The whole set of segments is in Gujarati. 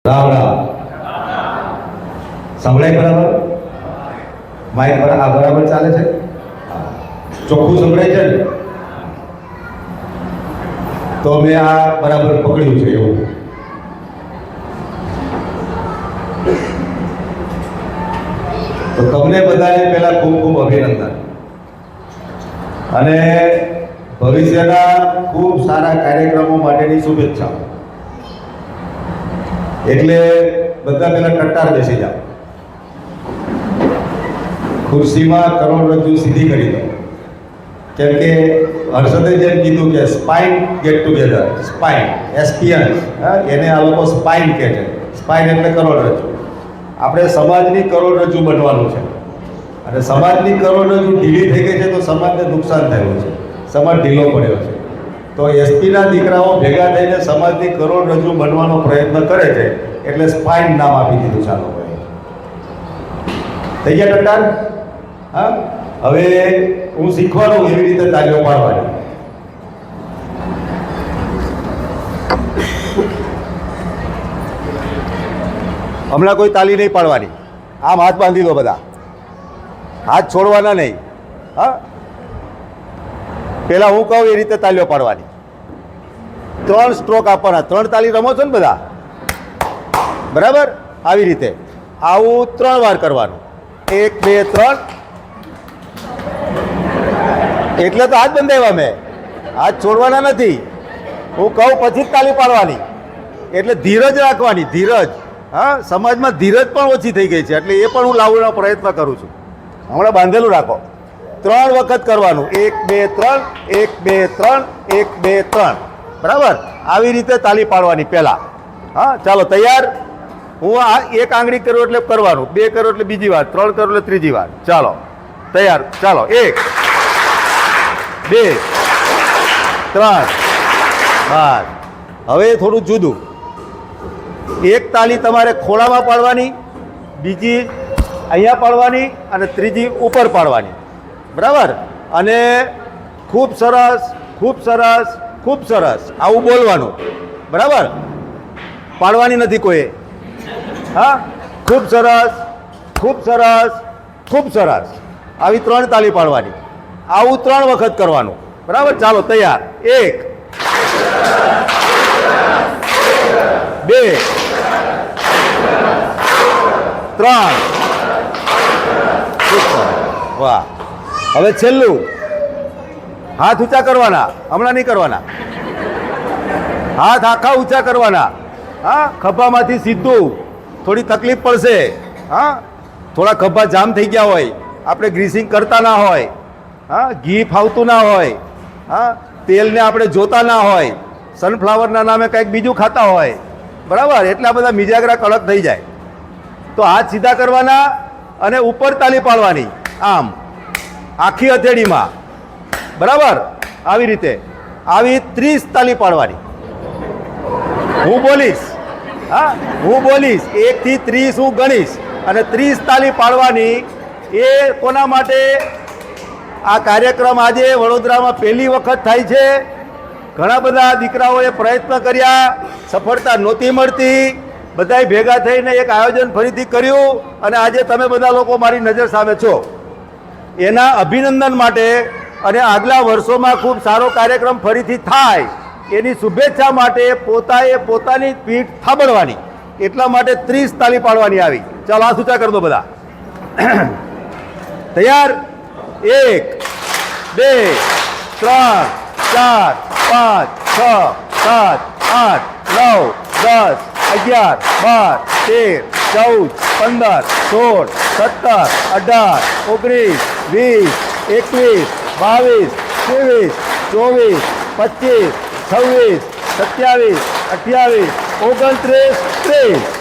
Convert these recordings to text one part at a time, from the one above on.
રામ રામ. સંભળાય બરાબર? માઇક બરાબર ચાલે છે? ચોખ્ખું સંભળાય છે ને? તો મેં આ બરાબર પકડ્યું છે એવું. તો તમને બધાને પહેલા ખૂબ ખૂબ અભિનંદન અને ભવિષ્યના ખૂબ સારા કાર્યક્રમો માટેની શુભેચ્છા. એટલે બધા પહેલા કટ્ટાર બેસી જાઓ, ખુરશીમાં કરોડરજ્જુ સીધી કરી દો. કેમ કે હર્ષદે જેમ કીધું કે સ્પાઇન ગેટ ટુગેધર, સ્પાઇન એસપીએન, એને આ લોકો સ્પાઇન કહે છે. સ્પાઇન એટલે કરોડરજ્જુ. આપણે સમાજની કરોડરજ્જુ બનવાનું છે અને સમાજની કરોડરજ્જુ ઢીલી થઈ ગઈ છે તો સમાજને નુકસાન થયું છે, સમાજ ઢીલો પડ્યો છે. તો એસપીના દીકરાઓ ભેગા થઈને સમાજની કરોડરજ્જુ બનવાનો પ્રયત્ન કરે છે, એટલે સ્પાઇન નામ આપી દીધું છે આ લોકોએ. થઈ ગયા કટ્ટાર? હા, હવે હું શીખવાનું એવી રીતે તાલીઓ પાડવાની. હમણાં કોઈ તાલી નહીં પાડવાની. આમ હાથ બાંધી દો બધા, હાથ છોડવાના નહીં. હા, પેલા હું કહું એ રીતે તાલીઓ પાડવાની. 3 સ્ટ્રોક આપવાના. 3 તાલી રમો છો ને બધા, બરાબર? આવી રીતે આવું 3 વાર કરવાનું. 1 2 3. એટલે તો હાથ બંધાવ્યા મેં, હાથ છોડવાના નથી. હું કહું પછી જ તાલી પાડવાની. એટલે ધીરજ રાખવાની, ધીરજ. હા, સમાજમાં ધીરજ પણ ઓછી થઈ ગઈ છે, એટલે એ પણ હું લાવવાનો પ્રયત્ન કરું છું. હમણાં બાંધેલું રાખો. 3 વખત કરવાનું. 1 2 3, 1 2 3, 1 2 3. બરાબર? આવી રીતે તાલી પાડવાની પહેલા. હા, ચાલો તૈયાર? હું આ 1 આંગળી કરું એટલે કરવાનું, 2 કરું એટલે બીજી વાર, 3 કરું એટલે ત્રીજી વાર. ચાલો તૈયાર? ચાલો 1 2 3. બસ. હવે થોડું જુદું. 1 તાલી તમારે ખોળામાં પાડવાની, બીજી અહીંયા પાડવાની અને ત્રીજી ઉપર પાડવાની. બરાબર? અને ખૂબ સરસ, ખૂબ સરસ, ખૂબ સરસ આવું બોલવાનું. બરાબર? પાડવાની નથી કોઈએ. હા, ખૂબ સરસ, ખૂબ સરસ, ખૂબ સરસ. આવી 3 તાલી પાડવાની. આવું 3 વખત કરવાનું. બરાબર? ચાલો તૈયાર? 1 2 3. વાહ. હવે છેલ્લું. હાથ ઊંચા કરવાના, હમણાં નહીં કરવાના. હાથ આખા ઊંચા કરવાના. હા, ખભામાંથી સીધું. થોડી તકલીફ પડશે. હા, થોડા ખભા જામ થઈ ગયા હોય, આપણે ગ્રીસિંગ કરતા ના હોય, હા, ઘી ફાવતું ના હોય, હા, તેલને આપણે જોતા ના હોય, સનફ્લાવરના નામે કંઈક બીજું ખાતા હોય. બરાબર? એટલા બધા મિજાગરા કડક થઈ જાય. તો હાથ સીધા કરવાના અને ઉપર તાલી પાડવાની. આમ આખી હથેળીમાં. બરાબર? આવી રીતે આવી 30 તાલી પાડવાની. હું બોલીશ. હા, હું બોલીશ 1 થી 30 હું ગણીશ અને 30 તાલી પાડવાની. એ કોના માટે? આ કાર્યક્રમ આજે વડોદરામાં પહેલી વખત થાય છે. ઘણા બધા દીકરાઓએ પ્રયત્ન કર્યા, સફળતા નહોતી મળતી. બધાએ ભેગા થઈને એક આયોજન ફરીથી કર્યું અને આજે તમે બધા લોકો મારી નજર સામે છો. એના અભિનંદન માટે અને આગલા વર્ષોમાં ખૂબ સારો કાર્યક્રમ ફરીથી થાય એની શુભેચ્છા માટે પોતાએ પોતાની પીઠ થાબડવાની. એટલા માટે 30 તાલી પાડવાની આવી. ચાલો હાથ ઊંચા કરી દો બધા. તૈયાર? 1 2 3 4 5 6 7 8 9 10 11 12 13 14 15 16 17 18 19 20 21 22 23 24 25 26 27 28 29 30.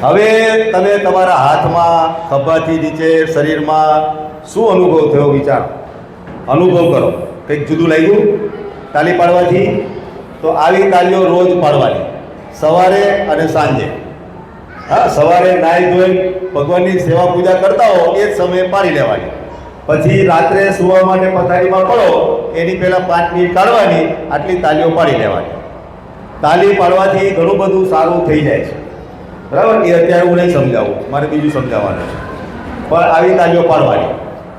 હવે તમે તમારા હાથમાં, ખભાથી નીચે શરીરમાં શું અનુભવ થયો વિચારો. અનુભવ કરો. કંઈક જુદું લાગ્યું તાલી પાડવાથી? તો આવી તાલીઓ રોજ પાડવાની, સવારે અને સાંજે. હા, સવારે નાહી ધોઈ ભગવાનની સેવા પૂજા કરતા હો એ જ સમયે પાડી લેવાની. પછી રાત્રે સુવા માટે પથારીમાં પડો એની પહેલાં 5 મિનિટ કાઢવાની, આટલી તાલીઓ પાડી લેવાની. તાલી પાડવાથી ઘણું બધું સારું થઈ જાય છે, બરાબર. એ અત્યારે હું નહીં સમજાવું, મારે બીજું સમજાવવાનું છે. પણ આવી તાલીઓ પાડવાની.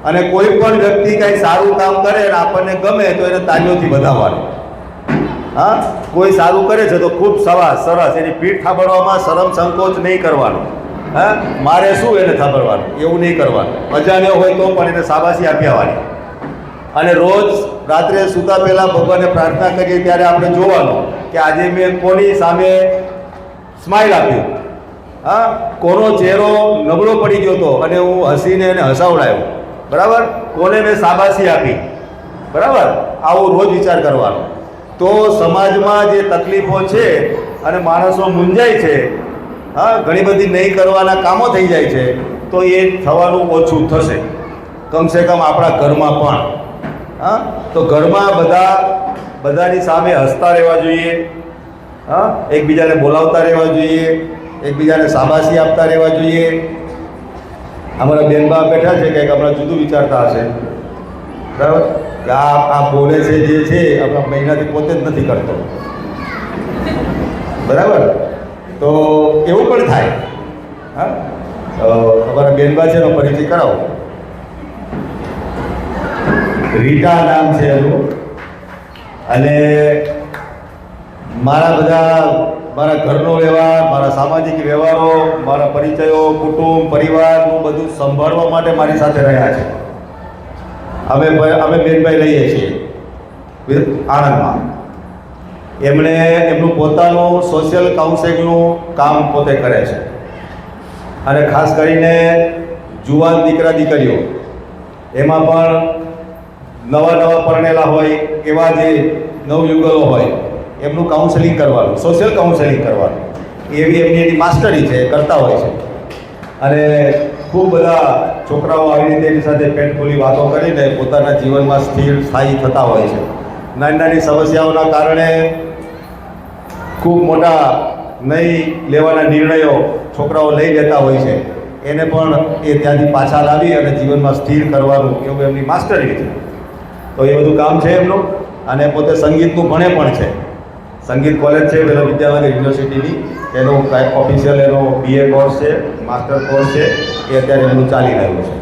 અને કોઈ પણ વ્યક્તિ કંઈ સારું કામ કરે અને આપણને ગમે તો એને તાલીઓથી વધાવવાનું. હા, કોઈ સારું કરે છે તો ખૂબ સરસ એની પીઠ થાબડવામાં શરમ સંકોચ નહીં કરવાનો. હા, મારે શું એને થાબડવાનું એવું નહીં કરવાનું. અજાણ્યો હોય તો પણ એને શાબાશી આપી આવવાની. અને રોજ રાત્રે સૂતા પહેલાં ભગવાનને પ્રાર્થના કરીએ ત્યારે આપણે જોવાનું કે આજે મેં કોની સામે સ્માઇલ આપ્યું, હા, કોનો ચહેરો નબળો પડી ગયો હતો અને હું હસીને એને હસાવડાયો, બરાબર, કોને મેં શાબાશી આપી, બરાબર. આવો રોજ વિચાર કરવાનો. તો સમાજમાં જે તકલીફો છે અને માણસો મૂંઝાય છે, હા, ઘણી બધી નહીં કરવાના કામો થઈ જાય છે, તો એ થવાનું ઓછું થશે. કમસે કમ આપણા ઘરમાં પણ. હા, તો ઘરમાં બધાની સામે હસતા રહેવા જોઈએ. હા, એકબીજાને બોલાવતા રહેવા જોઈએ, એકબીજાને શાબાશી આપતા રહેવા જોઈએ. અમારા બેનબા બેઠા છે કંઈક આપણા જુદું વિચારતા હશે, બરાબર, કે આ બોલે છે જે છે આપણા મહિનાથી પોતે જ નથી કરતો, બરાબર. તો એવું પણ થાય. હા, અમારા બેનબા છે એનો પરિચય કરાવો. રીટા નામ છે એનું. અને મારા ઘરનો વ્યવહાર, મારા સામાજિક વ્યવહારો, મારા પરિચયો, કુટુંબ પરિવારનું બધું સંભાળવા માટે મારી સાથે રહ્યા છે. અમે બેનભાઈ રહીએ છીએ આણંદમાં. એમણે એમનું પોતાનું સોશિયલ કાઉન્સેલિંગનું કામ પોતે કરે છે. અને ખાસ કરીને જુવાન દીકરા દીકરીઓ, એમાં પણ નવા પરણેલા હોય એવા જે નવયુગલો હોય એમનું કાઉન્સેલિંગ કરવાનું, સોશિયલ કાઉન્સેલિંગ કરવાનું, એની માસ્ટરી છે, કરતા હોય છે. અને ખૂબ બધા છોકરાઓ આવી રીતે એની સાથે પેટ ખોલી વાતો કરીને પોતાના જીવનમાં સ્થાયી થતા હોય છે. નાની સમસ્યાઓના કારણે ખૂબ મોટા નહીં લેવાના નિર્ણયો છોકરાઓ લઈ લેતા હોય છે. એને પણ એ ત્યાંથી પાછા લાવી અને જીવનમાં સ્થિર કરવાનું એવું એમની માસ્ટરી છે. તો એ બધું કામ છે એમનું. અને પોતે સંગીતનું ભણે પણ છે. સંગીત કોલેજ છે પેલા વિદ્યાનગર યુનિવર્સિટીની, એનો ઓફિશિયલ એનો BA કોર્સ છે, માસ્ટર કોર્સ છે, એ અત્યારે એમનું ચાલી રહ્યું છે.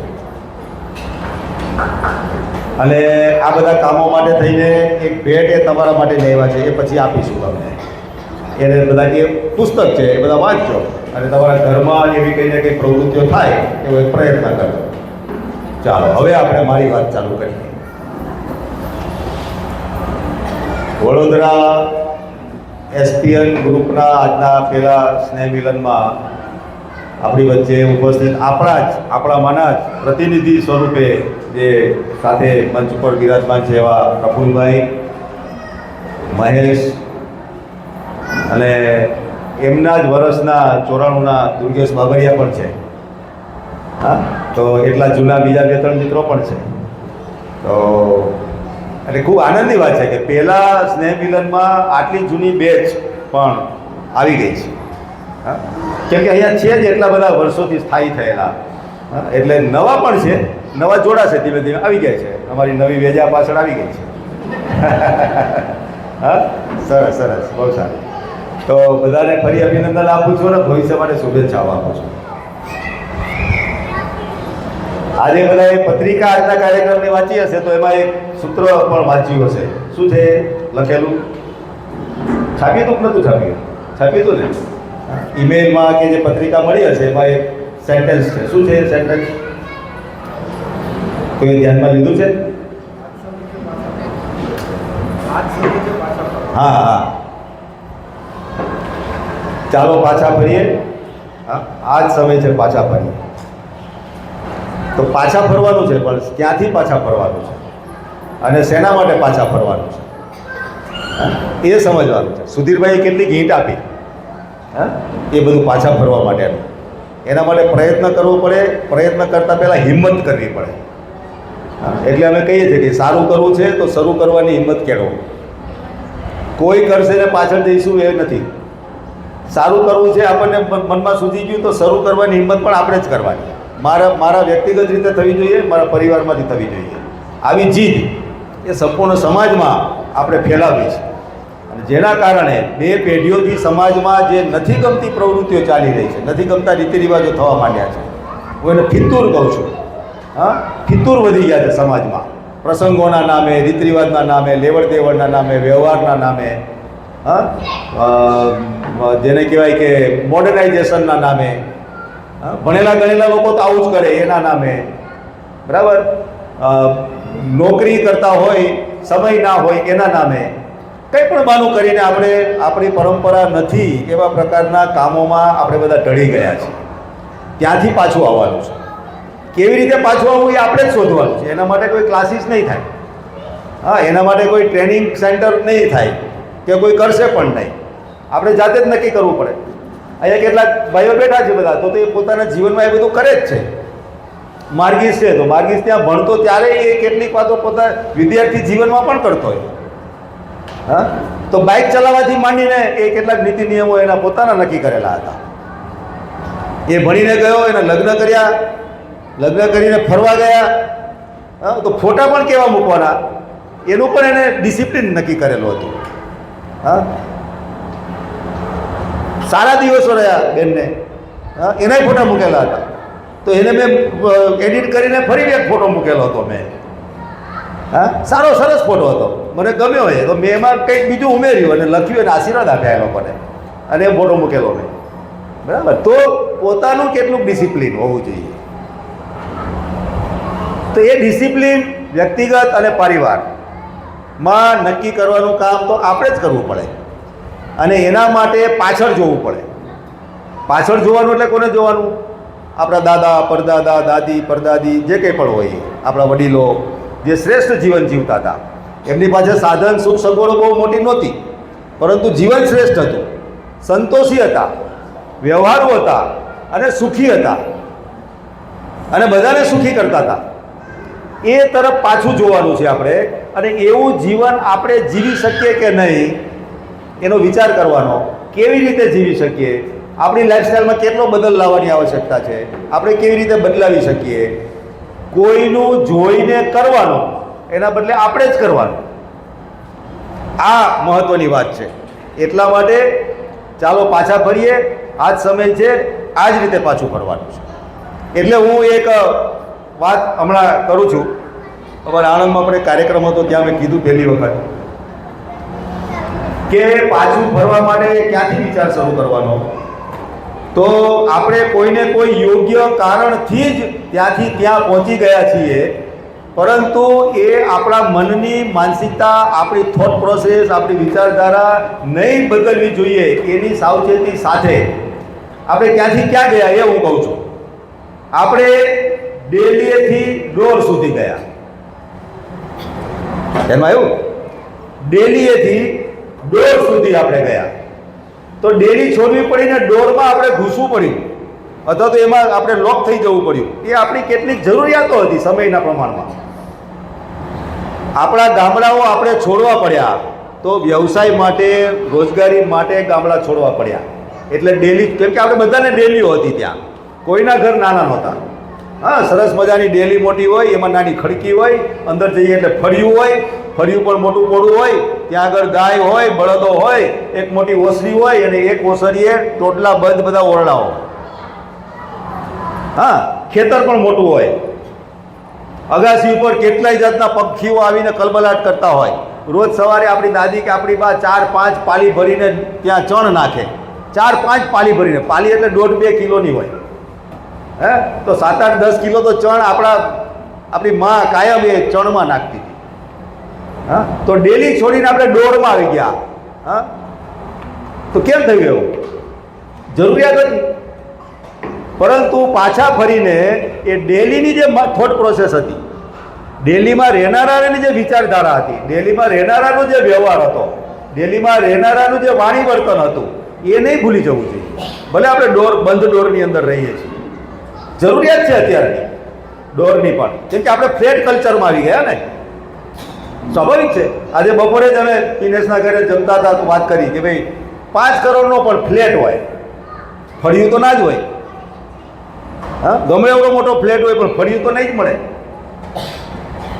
અને આ બધા કામો માટે થઈને એક ભેટ એ તમારા માટે લેવા છે, એ પછી આપીશું તમને. એને બધા એ પુસ્તક છે એ બધા વાંચજો અને તમારા ઘરમાં એવી કંઈ ને કંઈ પ્રવૃત્તિઓ થાય એવો એક પ્રયત્ન કરજો. ચાલો હવે આપણે મારી વાત ચાલુ કરીએ. વડોદરા SPN ગ્રુપના આજના પહેલા સ્નેહ મિલનમાં આપણી વચ્ચે ઉપસ્થિત આપણામાંના જ પ્રતિનિધિ સ્વરૂપે જે સાથે મંચ પર બિરાજમાન છે એવા પ્રફુલભાઈ, મહેશ અને એમના જ વર્ષના 94ના દુર્ગેશ બાબરિયા પણ છે. હા, તો એટલા જૂના બીજા 2-3 મિત્રો પણ છે. તો એટલે ખૂબ આનંદની વાત છે કે પહેલાં સ્નેહ મિલનમાં આટલી જૂની બેચ પણ આવી ગઈ છે. હા, કેમ કે અહીંયા છે જ એટલા બધા વર્ષોથી સ્થાયી થયેલા. હા, એટલે નવા પણ છે, નવા જોડાશે, ધીમે ધીમે આવી ગયા છે. અમારી નવી વેજા પાછળ આવી ગઈ છે. હા, સરસ, બહુ સારું. તો બધાને ફરી અભિનંદન આપું છું અને ભવિષ્ય માટે શુભેચ્છાઓ આપું છું. આજે બધાએ પત્રિકા આજના કાર્યક્રમની વાંચી હશે તો એમાં એક સૂત્ર પણ વાંચ્યું હશે. શું છે લખેલું? છાપ્યું હતું કે નહોતું છાપ્યું? છાપ્યું હતું ને? ઈમેલમાં કે જે પત્રિકા મળી હશે એમાં એક સેન્ટેન્સ છે. શું છે સેન્ટેન્સ? કોઈ ધ્યાનમાં લીધું છે? હા, ચાલો પાછા ફરીએ. હા, આ જ સમય છે પાછા ફરીએ. તો પાછા ફરવાનું છે, પણ ક્યાંથી પાછા ફરવાનું છે અને શેના માટે પાછા ફરવાનું છે એ સમજવાનું છે. સુધીરભાઈએ કેટલી ગીંટ આપી, હા, એ બધું પાછા ફરવા માટેનું. એના માટે પ્રયત્ન કરવો પડે. પ્રયત્ન કરતાં પહેલાં હિંમત કરવી પડે. એટલે અમે કહીએ છીએ કે સારું કરવું છે તો શરૂ કરવાની હિંમત કેળવો. કોઈ કરશે ને પાછળ જઈશું એ નથી. સારું કરવું છે, આપણને મનમાં સૂઝી ગયું તો શરૂ કરવાની હિંમત પણ આપણે જ કરવાની. મારા વ્યક્તિગત રીતે થવી જોઈએ, મારા પરિવારમાંથી થવી જોઈએ. આવી જીદ એ સંપૂર્ણ સમાજમાં આપણે ફેલાવી છે અને જેના કારણે બે પેઢીઓથી સમાજમાં જે નથી ગમતી પ્રવૃત્તિઓ ચાલી રહી છે, નથી ગમતા રીતિ રિવાજો થવા માંડ્યા છે. હું એને ફિતૂર કહું છું. હા, ફિતૂર વધી ગયા છે સમાજમાં, પ્રસંગોના નામે, રીત રિવાજના નામે, લેવડ દેવડના નામે, વ્યવહારના નામે, હા, જેને કહેવાય કે મોડર્નાઇઝેશનના નામે. ભણેલા ગણેલા લોકો તો આવું જ કરે એના નામે, બરાબર. નોકરી કરતા હોય, સમય ના હોય એના નામે કંઈ પણ બહાનું કરીને આપણે આપણી પરંપરા નથી એવા પ્રકારના કામોમાં આપણે બધા ઢળી ગયા છીએ. ત્યાંથી પાછું આવવાનું છે. કેવી રીતે પાછું આવવું એ આપણે જ શોધવાનું છે. એના માટે કોઈ ક્લાસીસ નહીં થાય. હા, એના માટે કોઈ ટ્રેનિંગ સેન્ટર નહીં થાય કે કોઈ કરશે પણ નહીં. આપણે જાતે જ નક્કી કરવું પડે. અહીંયા કેટલાક ભાઈઓ બેઠા છે બધા, તો એ પોતાના જીવનમાં એ બધું કરે જ છે. માર્ગીસ છે તો માર્ગીસ ત્યાં ભણતો ત્યારે એ કેટલીક વાતો પોતાના વિદ્યાર્થી જીવનમાં પણ કરતો હોય. હા, તો બાઇક ચલાવવાથી માંડીને એ કેટલાક નીતિ નિયમો એના પોતાના નક્કી કરેલા હતા. એ ભણીને ગયો, એને લગ્ન કર્યા, લગ્ન કરીને ફરવા ગયા. હા, તો ફોટા પણ કેવા મૂકવાના એનું પણ એને ડિસિપ્લિન નક્કી કરેલું હતું. હા, સારા દિવસો રહ્યા બેનને, હા, એનાય ફોટા મૂકેલા હતા. તો એને મેં એડિટ કરીને ફરી એક ફોટો મૂકેલો હતો મેં. હા, સારો સરસ ફોટો હતો, મને ગમ્યો હોય તો મેં એમાં કંઈક બીજું ઉમેર્યું અને લખ્યું અને આશીર્વાદ આપ્યા એ લોકોને અને એ ફોટો મૂકેલો મેં. બરાબર. તો પોતાનું કેટલું ડિસિપ્લિન હોવું જોઈએ. તો એ ડિસિપ્લિન વ્યક્તિગત અને પરિવારમાં નક્કી કરવાનું કામ તો આપણે જ કરવું પડે અને એના માટે પાછળ જોવું પડે. પાછળ જોવાનું એટલે કોને જોવાનું? આપણા દાદા, પરદાદા, દાદી, પરદાદી જે કંઈ પણ હોય, આપણા વડીલો જે શ્રેષ્ઠ જીવન જીવતા હતા. એમની પાસે સાધન સુખ સગવડો બહુ મોટી નહોતી, પરંતુ જીવન શ્રેષ્ઠ હતું, સંતોષી હતા, વ્યવહારુ હતા અને સુખી હતા અને બધાને સુખી કરતા હતા. એ તરફ પાછું જોવાનું છે આપણે અને એવું જીવન આપણે જીવી શકીએ કે નહીં એનો વિચાર કરવાનો. કેવી રીતે જીવી શકીએ, આપણી લાઈફસ્ટાઈલમાં કેટલો બદલ લાવવાની આવશ્યકતા છે, આપણે કેવી રીતે બદલાવી શકીએ. કોઈનું જોઈને કરવાનું, એના બદલે આપણે જ કરવાનું. આ મહત્ત્વની વાત છે. એટલા માટે ચાલો પાછા ફરીએ. આ જ સમય છે, આ જ રીતે પાછું ફરવાનું છે. એટલે હું એક વાત હમણાં કરું છું. અમારા આણંદમાં પણ એક કાર્યક્રમ હતો, ત્યાં મેં કીધું પહેલી વખત કે પાછું ફરવા માટે ક્યાંથી વિચાર શરૂ કરવાનો? તો આપણે કોઈને કોઈ યોગ્ય કારણથી જ ત્યાંથી ત્યાં પહોંચી ગયા છીએ, પરંતુ એ આપણા મનની માનસિકતા, આપણી થોટ પ્રોસેસ, આપણી વિચારધારા નહીં બદલવી જોઈએ. એની સાવચેતી સાથે આપણે ક્યાંથી ક્યાં ગયા એ હું કહું છું. આપણે ડેલીએથી ડોર સુધી ગયા. એમાં આવ્યું, ડેલીએથી ડોર સુધી આપણે ગયા. તો ડેરી છોડવી પડીને ડોરમાં આપણે ઘૂસવું પડ્યું અથવા તો એમાં આપણે લોક થઈ જવું પડ્યું. એ આપણી કેટલીક જરૂરિયાતો હતી સમયના પ્રમાણમાં. આપણા ગામડાઓ આપણે છોડવા પડ્યા, તો વ્યવસાય માટે, રોજગારી માટે ગામડા છોડવા પડ્યા. એટલે ડેલી, કેમ કે આપણે બધાને ડેલીઓ હતી ત્યાં, કોઈના ઘર નાના નહોતા. હા, સરસ મજાની ડેલી મોટી હોય, એમાં નાની ખડકી હોય, અંદર જઈએ એટલે ફળિયું હોય, ફળિયું પણ મોટું પોળું હોય, ત્યાં આગળ ગાય હોય, બળદો હોય, એક મોટી ઓસરી હોય અને એક ઓસરીએ ટોટલા બંધ બધા ઓરડાઓ. હા, ખેતર પણ મોટું હોય, અગાસી ઉપર કેટલાય જાતના પક્ષીઓ આવીને કલબલાટ કરતા હોય. રોજ સવારે આપણી દાદી કે આપણી બા 4-5 પાલી ભરીને ત્યાં ચણ નાખે. 4-5 પાલી ભરીને, પાલી એટલે 1.5-2 કિલોની હોય. હે, તો 7-8-10 કિલો તો ચણ આપણી માં કાયમ એ ચણમાં નાખતી હતી. હા, તો ડેલી છોડીને આપણે ડોરમાં આવી ગયા. હા, તો કેમ થયું એવું? જરૂરિયાત હતી. પરંતુ પાછા ફરીને એ ડેલીની જે થોટ પ્રોસેસ હતી, ડેલીમાં રહેનારાની જે વિચારધારા હતી, ડેલીમાં રહેનારાનો જે વ્યવહાર હતો, ડેલીમાં રહેનારાનું જે વાણી વર્તન હતું, એ નહીં ભૂલી જવું જોઈએ. ભલે આપણે બંધ ડોરની અંદર રહીએ છીએ, જરૂરિયાત છે અત્યારની ડોરની પણ, કેમ કે આપણે ફ્લેટ કલ્ચરમાં આવી ગયા ને. સ્વાભાવિક છે. આજે બપોરે જ અમે દિનેશના ઘરે જમતા હતા તો વાત કરી કે ભાઈ 5 કરોડનો પણ ફ્લેટ હોય, ફળિયું તો ના જ હોય. હા, ગમે એવડો મોટો ફ્લેટ હોય પણ ફળિયું તો નહીં જ મળે.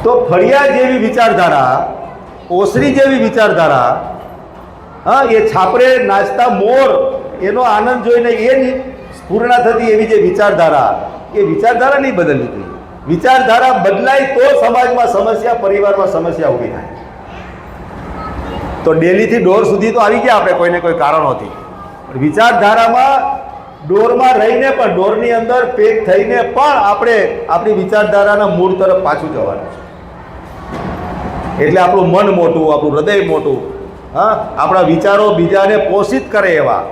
તો ફળિયા જેવી વિચારધારા, ઓસરી જેવી વિચારધારા, હા, એ છાપરે નાચતા મોર એનો આનંદ જોઈને એ સ્ફૂર્ણા થતી એવી જે વિચારધારા, એ વિચારધારા નહીં બદલવી જોઈએ. વિચારધારા બદલાય તો સમાજમાં સમસ્યા, પરિવારમાં સમસ્યા ઊભી થાય. તો ડેલીથી ડોર સુધી તો આવી ગયા આપણે કોઈને કોઈ કારણોથી. વિચારધારામાં ડોરમાં રહીને પણ, ડોરની અંદર પેક થઈને પણ આપણે આપણી વિચારધારાના મૂળ તરફ પાછું જવાનું છે. એટલે આપણું મન મોટું, આપણું હૃદય મોટું, હા, આપણા વિચારો બીજાને પોષિત કરે એવા,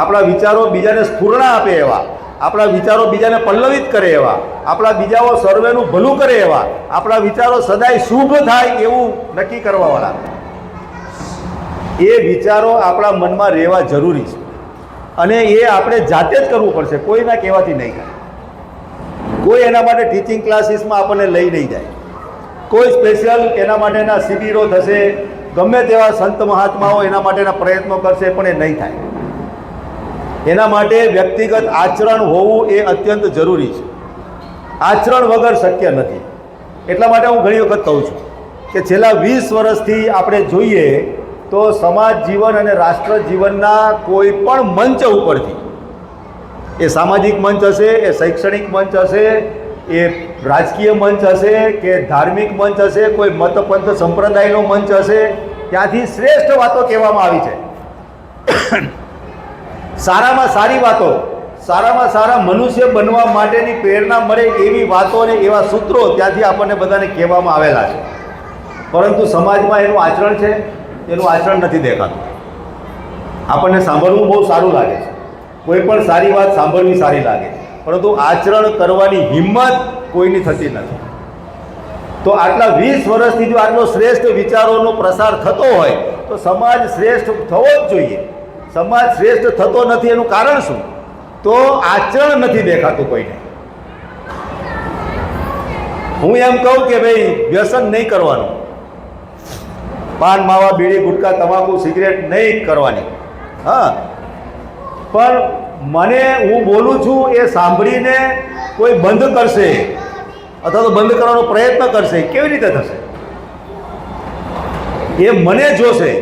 આપણા વિચારો બીજાને સ્ફૂર્ણા આપે એવા, આપણા વિચારો બીજાને પલ્લવિત કરે એવા, આપણા બીજાઓ સર્વેનું ભલું કરે એવા, આપણા વિચારો સદાય શુભ થાય એવું નક્કી કરવાવાળા, એ વિચારો આપણા મનમાં રહેવા જરૂરી છે. અને એ આપણે જાતે જ કરવું પડશે, કોઈના કહેવાથી નહીં થાય. કોઈ એના માટે ટીચિંગ ક્લાસીસમાં આપણને લઈ નહીં જાય, કોઈ સ્પેશિયલ એના માટેના શિબિરો થશે, ગમે તેવા સંત મહાત્માઓ એના માટેના પ્રયત્નો કરશે, પણ એ નહીં થાય. એના માટે વ્યક્તિગત આચરણ હોવું એ અત્યંત જરૂરી છે. આચરણ વગર શક્ય નથી. એટલા માટે હું ઘણી વખત કહું છું કે છેલ્લા 20 વર્ષથી આપણે જોઈએ તો સમાજ જીવન અને રાષ્ટ્ર જીવનના કોઈ પણ મંચ ઉપરથી, એ સામાજિક મંચ હશે, એ શૈક્ષણિક મંચ હશે, એ રાજકીય મંચ હશે કે ધાર્મિક મંચ હશે, કોઈ મતપંથ સંપ્રદાયનો મંચ હશે, ત્યાંથી શ્રેષ્ઠ વાતો કહેવામાં આવી છે. સારામાં સારી વાતો, સારામાં સારા મનુષ્ય બનવા માટેની પ્રેરણા મળે એવી વાતો અને એવા સૂત્રો ત્યાંથી આપણને બધાને કહેવામાં આવેલા છે. પરંતુ સમાજમાં એનું આચરણ છે, એનું આચરણ નથી દેખાતું. આપણને સાંભળવું બહુ સારું લાગે છે, કોઈ પણ સારી વાત સાંભળવી સારી લાગે, પરંતુ આચરણ કરવાની હિંમત કોઈની થતી નથી. તો આટલા 20 વર્ષથી જો આટલો શ્રેષ્ઠ વિચારોનો પ્રસાર થતો હોય તો સમાજ શ્રેષ્ઠ થવો જ જોઈએ. સમાજ શ્રેષ્ઠ થતો નથી એનું કારણ શું? તો આચરણ નથી દેખાતું કોઈને. હું એમ કહું કે ભાઈ વ્યસન નહીં કરવાનું, પાન માવા બીડી ગુટકા તમાકુ સિગરેટ નહીં કરવાની, હા, પણ મને હું બોલું છું એ સાંભળીને કોઈ બંધ કરશે અથવા તો બંધ કરવાનો પ્રયત્ન કરશે, કેવી રીતે થશે? એ મને જોશે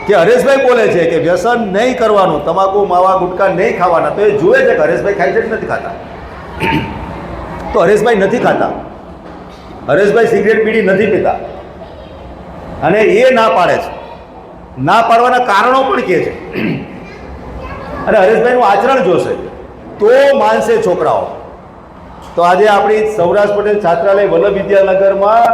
કે હરેશભાઈ બોલે છે કે વ્યસન નહીં કરવાનું, તમાકુ માવા ગુટકા નહીં ખાવાના, તો એ જુએ છે કે હરેશભાઈ ખાય છે કે નથી ખાતા. તો હરેશભાઈ નથી ખાતા, હરેશભાઈ સિગરેટ બીડી નથી પીતા, અને એ ના પાડે છે. ના પાડવાના કારણો પણ કહે છે, અને હરેશભાઈનું આચરણ જોશે તો માનશે છોકરાઓ. તો આજે આપણી સૌરાષ્ટ્ર પટેલ છાત્રાલય વલ્લભ વિદ્યાનગરમાં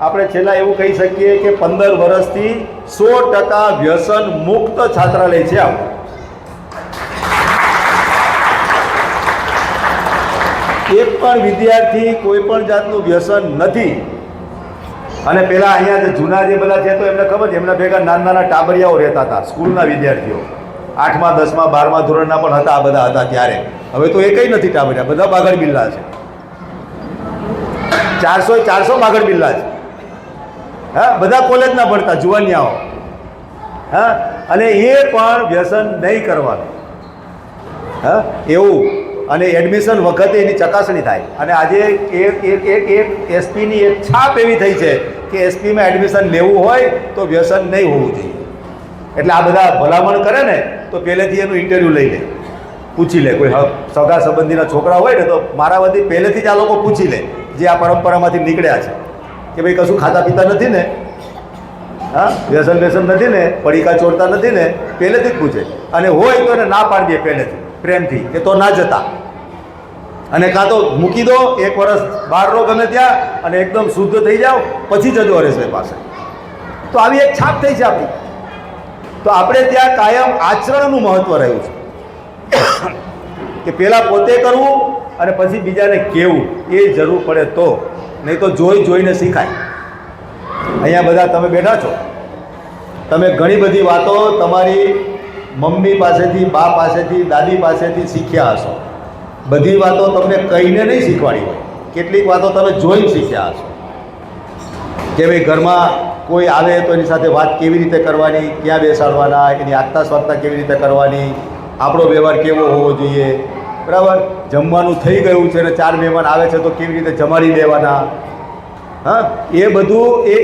આપણે છેલ્લા એવું કહી શકીએ કે 15 વર્ષથી 100% વ્યસન મુક્ત છાત્રાલય છે આપણું. એક પણ વિદ્યાર્થી કોઈ પણ જાતનું વ્યસન નથી. અને પહેલાં અહીંયા જે જૂના જે બધા છે તો એમને ખબર છે, એમના ભેગા નાના નાના ટાબરિયાઓ રહેતા હતા, સ્કૂલના વિદ્યાર્થીઓ 8મા 10મા 12મા ધોરણના પણ હતા, આ બધા હતા ત્યારે. હવે તો એકઈ નથી ટાબરિયા, બધા બાગડ બિલ્લા છે. 400 બાગડ બિલ્લા છે. હા, બધા કોલેજના ભણતા જુવાનિયાઓ. હા, અને એ પણ વ્યસન નહીં કરવાનું, હા, એવું. અને એડમિશન વખતે એની ચકાસણી થાય. અને આજે એક એસપીની એક છાપ એવી થઈ છે કે એસપીમાં એડમિશન લેવું હોય તો વ્યસન નહીં હોવું જોઈએ. એટલે આ બધા ભલામણ કરે ને તો પહેલેથી એનું ઇન્ટરવ્યૂ લઈ લે, પૂછી લે. કોઈ સગા સંબંધીના છોકરા હોય ને તો મારા વતી પહેલેથી જ આ લોકો પૂછી લે, જે આ પરંપરામાંથી નીકળ્યા છે, કે ભાઈ કશું ખાતા પીતા નથી ને, હા, વ્યસન નથી ને, પડીકા ચોરતા નથી ને, પહેલેથી જ પૂછે. અને હોય તો એને ના પાડી દે પહેલેથી પ્રેમથી કે તો ના જતા, અને કાં તો મૂકી દો 1 વર્ષ બહાર રહો ગમે ત્યાં, અને એકદમ શુદ્ધ થઈ જાઓ પછી જજો હરેશભાઈ પાસે. તો આવી એક છાપ થઈ છે આપણી. તો આપણે ત્યાં કાયમ આચરણનું મહત્વ રહ્યું છે કે પહેલાં પોતે કરવું અને પછી બીજાને કહેવું, એ જરૂર પડે તો, નહીં તો જોઈને શીખાય. અહીંયા બધા તમે બેઠા છો, તમે ઘણી બધી વાતો તમારી મમ્મી પાસેથી, બા પાસેથી, દાદી પાસેથી શીખ્યા હશો. બધી વાતો તમને કહીને નહીં શીખવાડી હોય, કેટલીક વાતો તમે જોઈને શીખ્યા હશો. કે ભાઈ ઘરમાં કોઈ આવે તો એની સાથે વાત કેવી રીતે કરવાની, ક્યાં બેસાડવાના, એની આગતા સ્વાગતા કેવી રીતે કરવાની, આપણો વ્યવહાર કેવો હોવો જોઈએ, બરાબર, જમવાનું થઈ ગયું છે અને 4 મહેમાન આવે છે તો કેવી રીતે જમાડી દેવાના, હા, એ બધું એ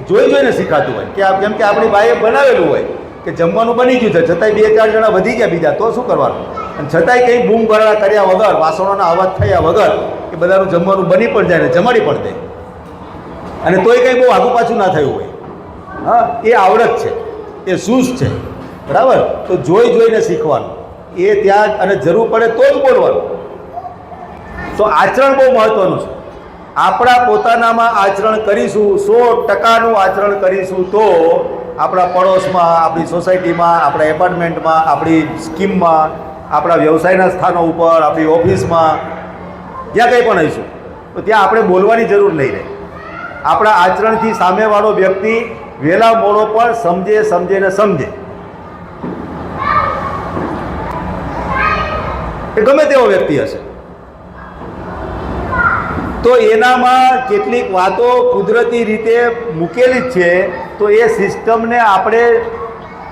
જોઈ જોઈને શીખાતું હોય કે કેમ કે આપણી બાઈએ બનાવેલું હોય કે જમવાનું બની ગયું છે, છતાંય 2-4 જણા વધી ગયા બીજા, તો શું કરવાનું, અને છતાંય કંઈ બૂમ ભરાડા કર્યા વગર, વાસણોના અવાજ થયા વગર એ બધાનું જમવાનું બની પણ જાય ને જમાડી પણ દે, અને તોય કંઈ બહુ આગુ પાછું ના થયું હોય, હા, એ આવડત છે, એ સૂઝ છે, બરાબર. તો જોઈ જોઈને શીખવાનું, એ ત્યાં, અને જરૂર પડે તો જ બોલવાનું. તો આચરણ બહુ મહત્ત્વનું છે. આપણા પોતાનામાં આચરણ કરીશું, 100% આચરણ કરીશું તો આપણા પડોશમાં, આપણી સોસાયટીમાં, આપણા એપાર્ટમેન્ટમાં, આપણી સ્કીમમાં, આપણા વ્યવસાયના સ્થાનો ઉપર, આપણી ઓફિસમાં, જ્યાં કંઈ પણ આવીશું તો ત્યાં આપણે બોલવાની જરૂર નહીં રહે. આપણા આચરણથી સામેવાળો વ્યક્તિ વહેલા મોડો પણ સમજે ને સમજે, એ ગમે તેવો વ્યક્તિ હશે તો એનામાં કેટલીક વાતો કુદરતી રીતે મૂકેલી જ છે, તો એ સિસ્ટમને આપણે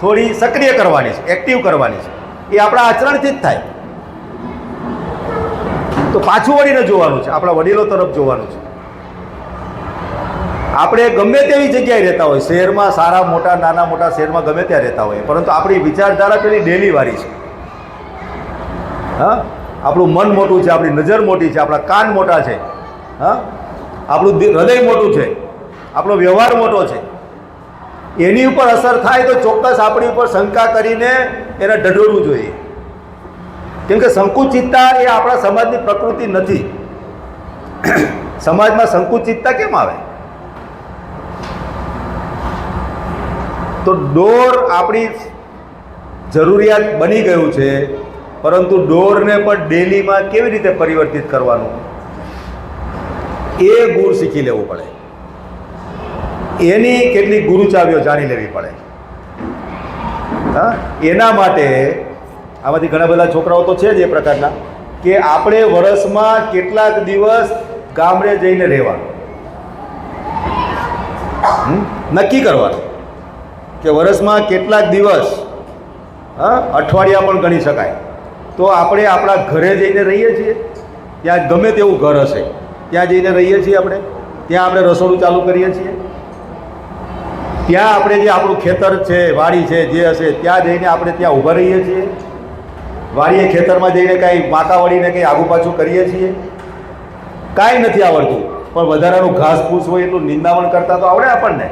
થોડી સક્રિય કરવાની છે, એક્ટિવ કરવાની છે. એ આપણા આચરણથી જ થાય. તો પાછું વળીને જોવાનું છે, આપણા વડીલો તરફ જોવાનું છે. આપણે ગમે તેવી જગ્યાએ રહેતા હોય, શહેરમાં, સારા મોટા નાના મોટા શહેરમાં ગમે ત્યાં રહેતા હોય, પરંતુ આપણી વિચારધારા પેલી ડેલીવાળી છે. હા, આપણું મન મોટું છે, આપણી નજર મોટી છે, આપણા કાન મોટા છે, હા, આપણું હૃદય મોટું છે, આપણો વ્યવહાર મોટો છે. એની ઉપર અસર થાય તો ચોક્કસ આપણી ઉપર શંકા કરીને એને ઢઢોળવું જોઈએ, કેમ કે સંકુચિતતા એ આપણા સમાજની પ્રકૃતિ નથી. સમાજમાં સંકુચિતતા કેમ આવે? તો ડોર આપણી જરૂરિયાત બની ગયું છે, પરંતુ ડોરને પણ ડેલીમાં કેવી રીતે પરિવર્તિત કરવાનું એ ગુર શીખી લેવું પડે. એની કેટલીક ગુરુ ચાવીઓ જાણી લેવી પડે. હા, એના માટે આમાંથી ઘણા બધા છોકરાઓ તો છે જ એ પ્રકારના કે આપણે વર્ષમાં કેટલાક દિવસ ગામડે જઈને રહેવાનું નક્કી કરવાનું કે વર્ષમાં કેટલાક દિવસ, હા, અઠવાડિયા પણ ગણી શકાય, તો આપણે આપણા ઘરે જઈને રહીએ છીએ. ત્યાં ગમે તેવું ઘર હશે ત્યાં જઈને રહીએ છીએ આપણે, ત્યાં આપણે રસોડું ચાલુ કરીએ છીએ, ત્યાં આપણે જે આપણું ખેતર છે, વાડી છે, જે હશે ત્યાં જઈને આપણે ત્યાં ઊભા રહીએ છીએ. વાડીએ ખેતરમાં જઈને કાંઈ વાંકા વળીને કંઈ આગુ પાછું કરીએ છીએ. કાંઈ નથી આવડતું, પણ વધારાનું ઘાસ ફૂસ હોય એટલું નિંદામણ કરતાં તો આવડે આપણને.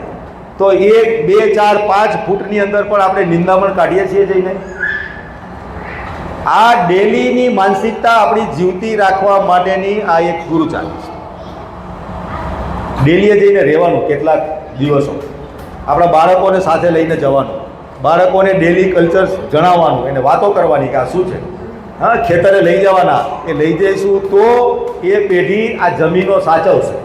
તો 1, 2, 4, 5 ફૂટની અંદર પણ આપણે નિંદામણ કાઢીએ છીએ જઈને. આ ડેલીની માનસિકતા આપણી જીવતી રાખવા માટેની આ એક ગુરુચાવી છે. ડેલીએ જઈને રહેવાનું કેટલાક દિવસો, આપણા બાળકોને સાથે લઈને જવાનું, બાળકોને ડેલી કલ્ચર જણાવવાનું, એને વાતો કરવાની કે આ શું છે. હા, ખેતરે લઈ જવાના, એ લઈ જઈશું તો એ પેઢી આ જમીનો સાચવશે,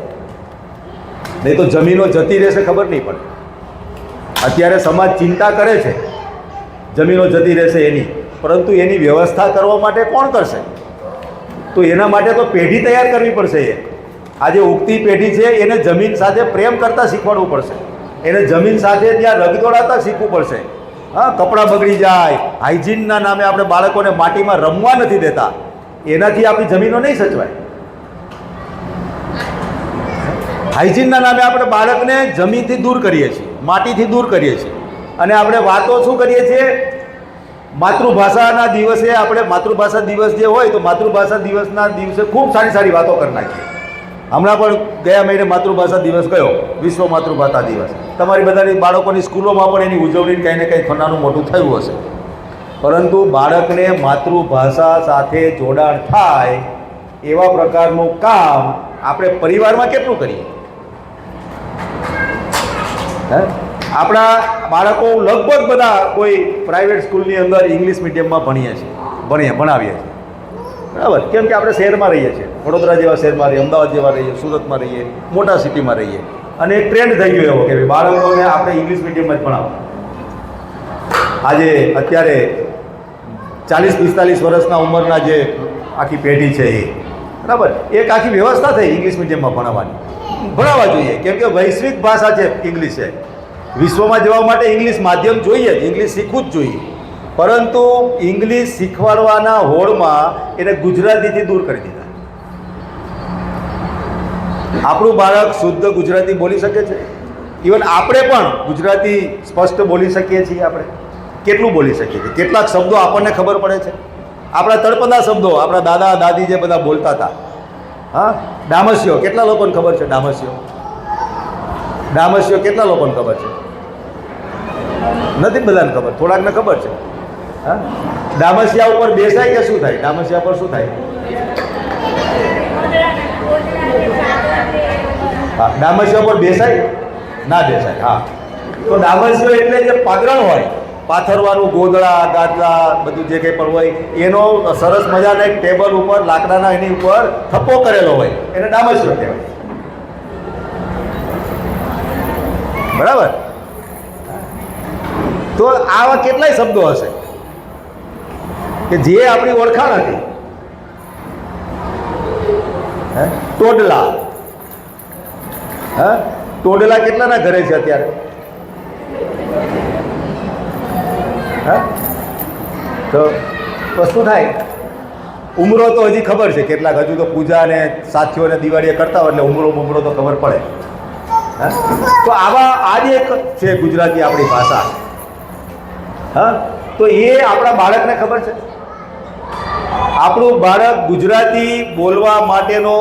નહીં તો જમીનો જતી રહેશે ખબર નહીં પડે. અત્યારે સમાજ ચિંતા કરે છે જમીનો જતી રહેશે એની, પરંતુ એની વ્યવસ્થા કરવા માટે કોણ કરશે? તો એના માટે તો પેઢી તૈયાર કરવી પડશે. આજે ઉગતી પેઢી છે એને જમીન સાથે પ્રેમ કરતાં શીખવાડવું પડશે, એને જમીન સાથે ત્યાં રગદોડાતા શીખવું પડશે. હા, કપડાં બગડી જાય, હાઇજીનના નામે આપણે બાળકોને માટીમાં રમવા નથી દેતા, એનાથી આપણી જમીનો નહીં સચવાય. હાઇજીનના નામે આપણે બાળકને જમીનથી દૂર કરીએ છીએ, માટીથી દૂર કરીએ છીએ, અને આપણે વાતો શું કરીએ છીએ? માતૃભાષાના દિવસે આપણે માતૃભાષા દિવસ જે હોય તો માતૃભાષા દિવસના દિવસે ખૂબ સારી સારી વાતો કરી નાખીએ. હમણાં પણ ગયા મહિને માતૃભાષા દિવસ ગયો, વિશ્વ માતૃભાષા દિવસ. તમારી બધાની બાળકોની સ્કૂલોમાં પણ એની ઉજવણી કંઈ ને કંઈ નાનું મોટું થયું હશે, પરંતુ બાળકને માતૃભાષા સાથે જોડાણ થાય એવા પ્રકારનું કામ આપણે પરિવારમાં કેટલું કરીએ? આપણા બાળકો લગભગ બધા કોઈ પ્રાઇવેટ સ્કૂલની અંદર ઇંગ્લિશ મીડિયમમાં ભણાવીએ છીએ, બરાબર? કેમ કે આપણે શહેરમાં રહીએ છીએ, વડોદરા જેવા શહેરમાં રહીએ, અમદાવાદ જેવા રહીએ, સુરતમાં રહીએ, મોટા સિટીમાં રહીએ, અને એક ટ્રેન્ડ થઈ ગયો એવો કે બાળકોને આપણે ઇંગ્લિશ મીડિયમમાં જ ભણાવો. આજે અત્યારે 40-45 વર્ષના ઉંમરના જે આખી પેઢી છે એ, બરાબર, એક આખી વ્યવસ્થા થઈ ઇંગ્લિશ મીડિયમમાં ભણાવવા જોઈએ. કેમ કે વૈશ્વિક ભાષા છે ઇંગ્લિશ છે, વિશ્વમાં જવા માટે ઇંગ્લિશ માધ્યમ જોઈએ જ, ઇંગ્લિશ શીખવું જ જોઈએ. પરંતુ ઇંગ્લિશ શીખવાડવાના હોડમાં એને ગુજરાતીથી દૂર કરી દીધા. આપણું બાળક શુદ્ધ ગુજરાતી બોલી શકે છે? ઇવન આપણે પણ ગુજરાતી સ્પષ્ટ બોલી શકીએ છીએ. આપણે કેટલું બોલી શકીએ છીએ? કેટલાક શબ્દો આપણને ખબર પડે છે? આપણા તળપદા શબ્દો આપણા દાદા દાદી જે બધા બોલતા હતા. હા, ડામસ્યો કેટલા લોકોને ખબર છે? ડામસ્યો કેટલા લોકોને ખબર છે? નથી બધાને ખબર, થોડાકને ખબર છે. હા, ડામસિયા ઉપર બેસાય કે શું થાય? ડામસિયા પર શું થાય? હા, ડામસિયા ઉપર બેસાય ના બેસાય? હા, તો ડામસિયો એટલે જે પાગરણ હોય, પાથરવાનું, ગોદડા ગાદલા બધું જે કંઈ પણ હોય એનો સરસ મજાના એક ટેબલ ઉપર લાકડાના એની ઉપર થપ્પો કરેલો હોય એને ડામસિયો કહેવાય. બરાબર? તો આવા કેટલાય શબ્દો હશે કે જે આપણી ઓળખાણ હતી. ટોડલા, હા, ટોડલા કેટલાના ઘરે છે અત્યારે? હા, તો શું થાય? ઉમરો તો હજી ખબર છે કેટલાક, હજુ તો પૂજા ને સાથીઓને દિવાળીએ કરતા હોય એટલે ઉમરો તો ખબર પડે. હા, તો આવા આજ એક છે ગુજરાતી આપણી ભાષા. હા, તો એ આપણા બાળકને ખબર છે? આપણું બાળક ગુજરાતી બોલવા માટેનો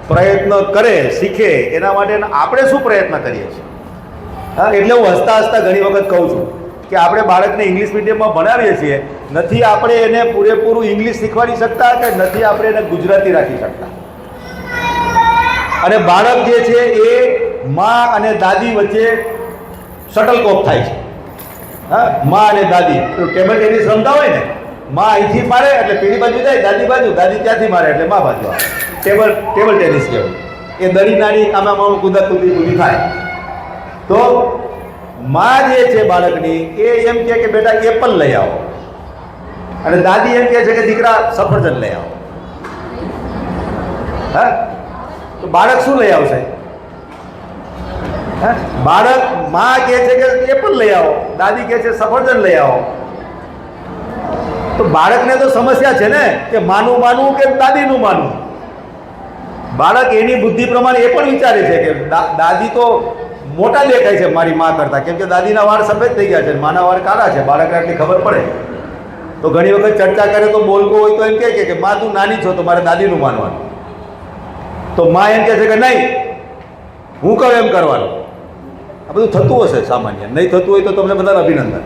પ્રયત્ન કરે, શીખે, એના માટે આપણે શું પ્રયત્ન કરીએ છીએ? હા, એટલે હું હસતા હસતા ઘણી વખત કહું છું કે આપણે બાળકને ઇંગ્લિશ મીડિયમમાં ભણાવીએ છીએ, નથી આપણે એને પૂરેપૂરું ઇંગ્લિશ શીખવાડી શકતા કે નથી આપણે એને ગુજરાતી રાખી શકતા. અને બાળક જે છે એ મા અને દાદી વચ્ચે શટલકોક થાય છે. હા, મા અને દાદી ટેબલ ટેનિસ રમતા હોય ને, મા અહીંથી મારે એટલે પેલી બાજુ જાય, દાદી બાજુ, દાદી ત્યાંથી મારે એટલે મા બાજુ આવે. ટેબલ ટેનિસ કહેવાય. એ દડી નાની આમાં કુદી થાય. તો મા જે છે બાળકની એ એમ કહે કે બેટા એપલ લઈ આવો, અને દાદી એમ કહે છે કે દીકરા સફરજન લઈ આવો. હા, તો બાળક શું લઈ આવશે? હા, બાળક મા કહે છે કે એપલ લઈ આવો, દાદી કહે છે સફરજન લઈ આવો. તો બાળકને તો સમસ્યા છે ને કે માનું માનવું કે દાદીનું માનવું. બાળક એની બુદ્ધિ પ્રમાણે એ પણ વિચારે છે કે દાદી તો મોટા દેખાય છે મારી મા કરતા, કેમ કે દાદીના વાળ સફેદ થઈ ગયા છે, માના વાળ કાળા છે. બાળકને આટલી ખબર પડે. તો ઘણી વખત ચર્ચા કરે તો બોલતો હોય તો એમ કહે કે મા તું નાની છો તો મારે દાદીનું માનવાનું. તો મા એમ કહે છે કે નહીં, હું કહું એમ કરવાનું. આ બધું થતું હશે સામાન્ય, નહીં થતું હોય તો તમને બધાને અભિનંદન.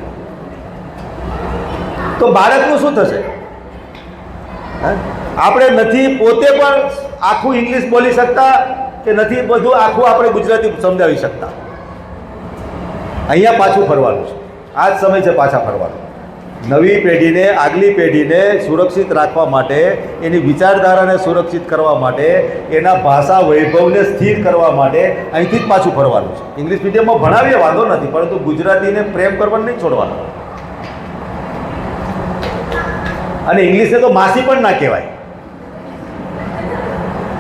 તો બાળકનું શું થશે? આપણે નથી પોતે પણ આખું ઇંગ્લિશ બોલી શકતા કે નથી બધું આખું આપણે ગુજરાતી સમજાવી શકતા. અહીંયા પાછું ફરવાનું છે. આ જ સમય છે પાછા ફરવાનું. નવી પેઢીને, આગલી પેઢીને સુરક્ષિત રાખવા માટે, એની વિચારધારાને સુરક્ષિત કરવા માટે, એના ભાષા વૈભવને સ્થિર કરવા માટે અહીંથી જ પાછું ફરવાનું છે. ઇંગ્લિશ મીડિયમમાં ભણાવીએ વાંધો નથી, પરંતુ ગુજરાતીને પ્રેમ કરવાનું નહીં છોડવાનો. અને ઇંગ્લિશને તો માસી પણ ના કહેવાય.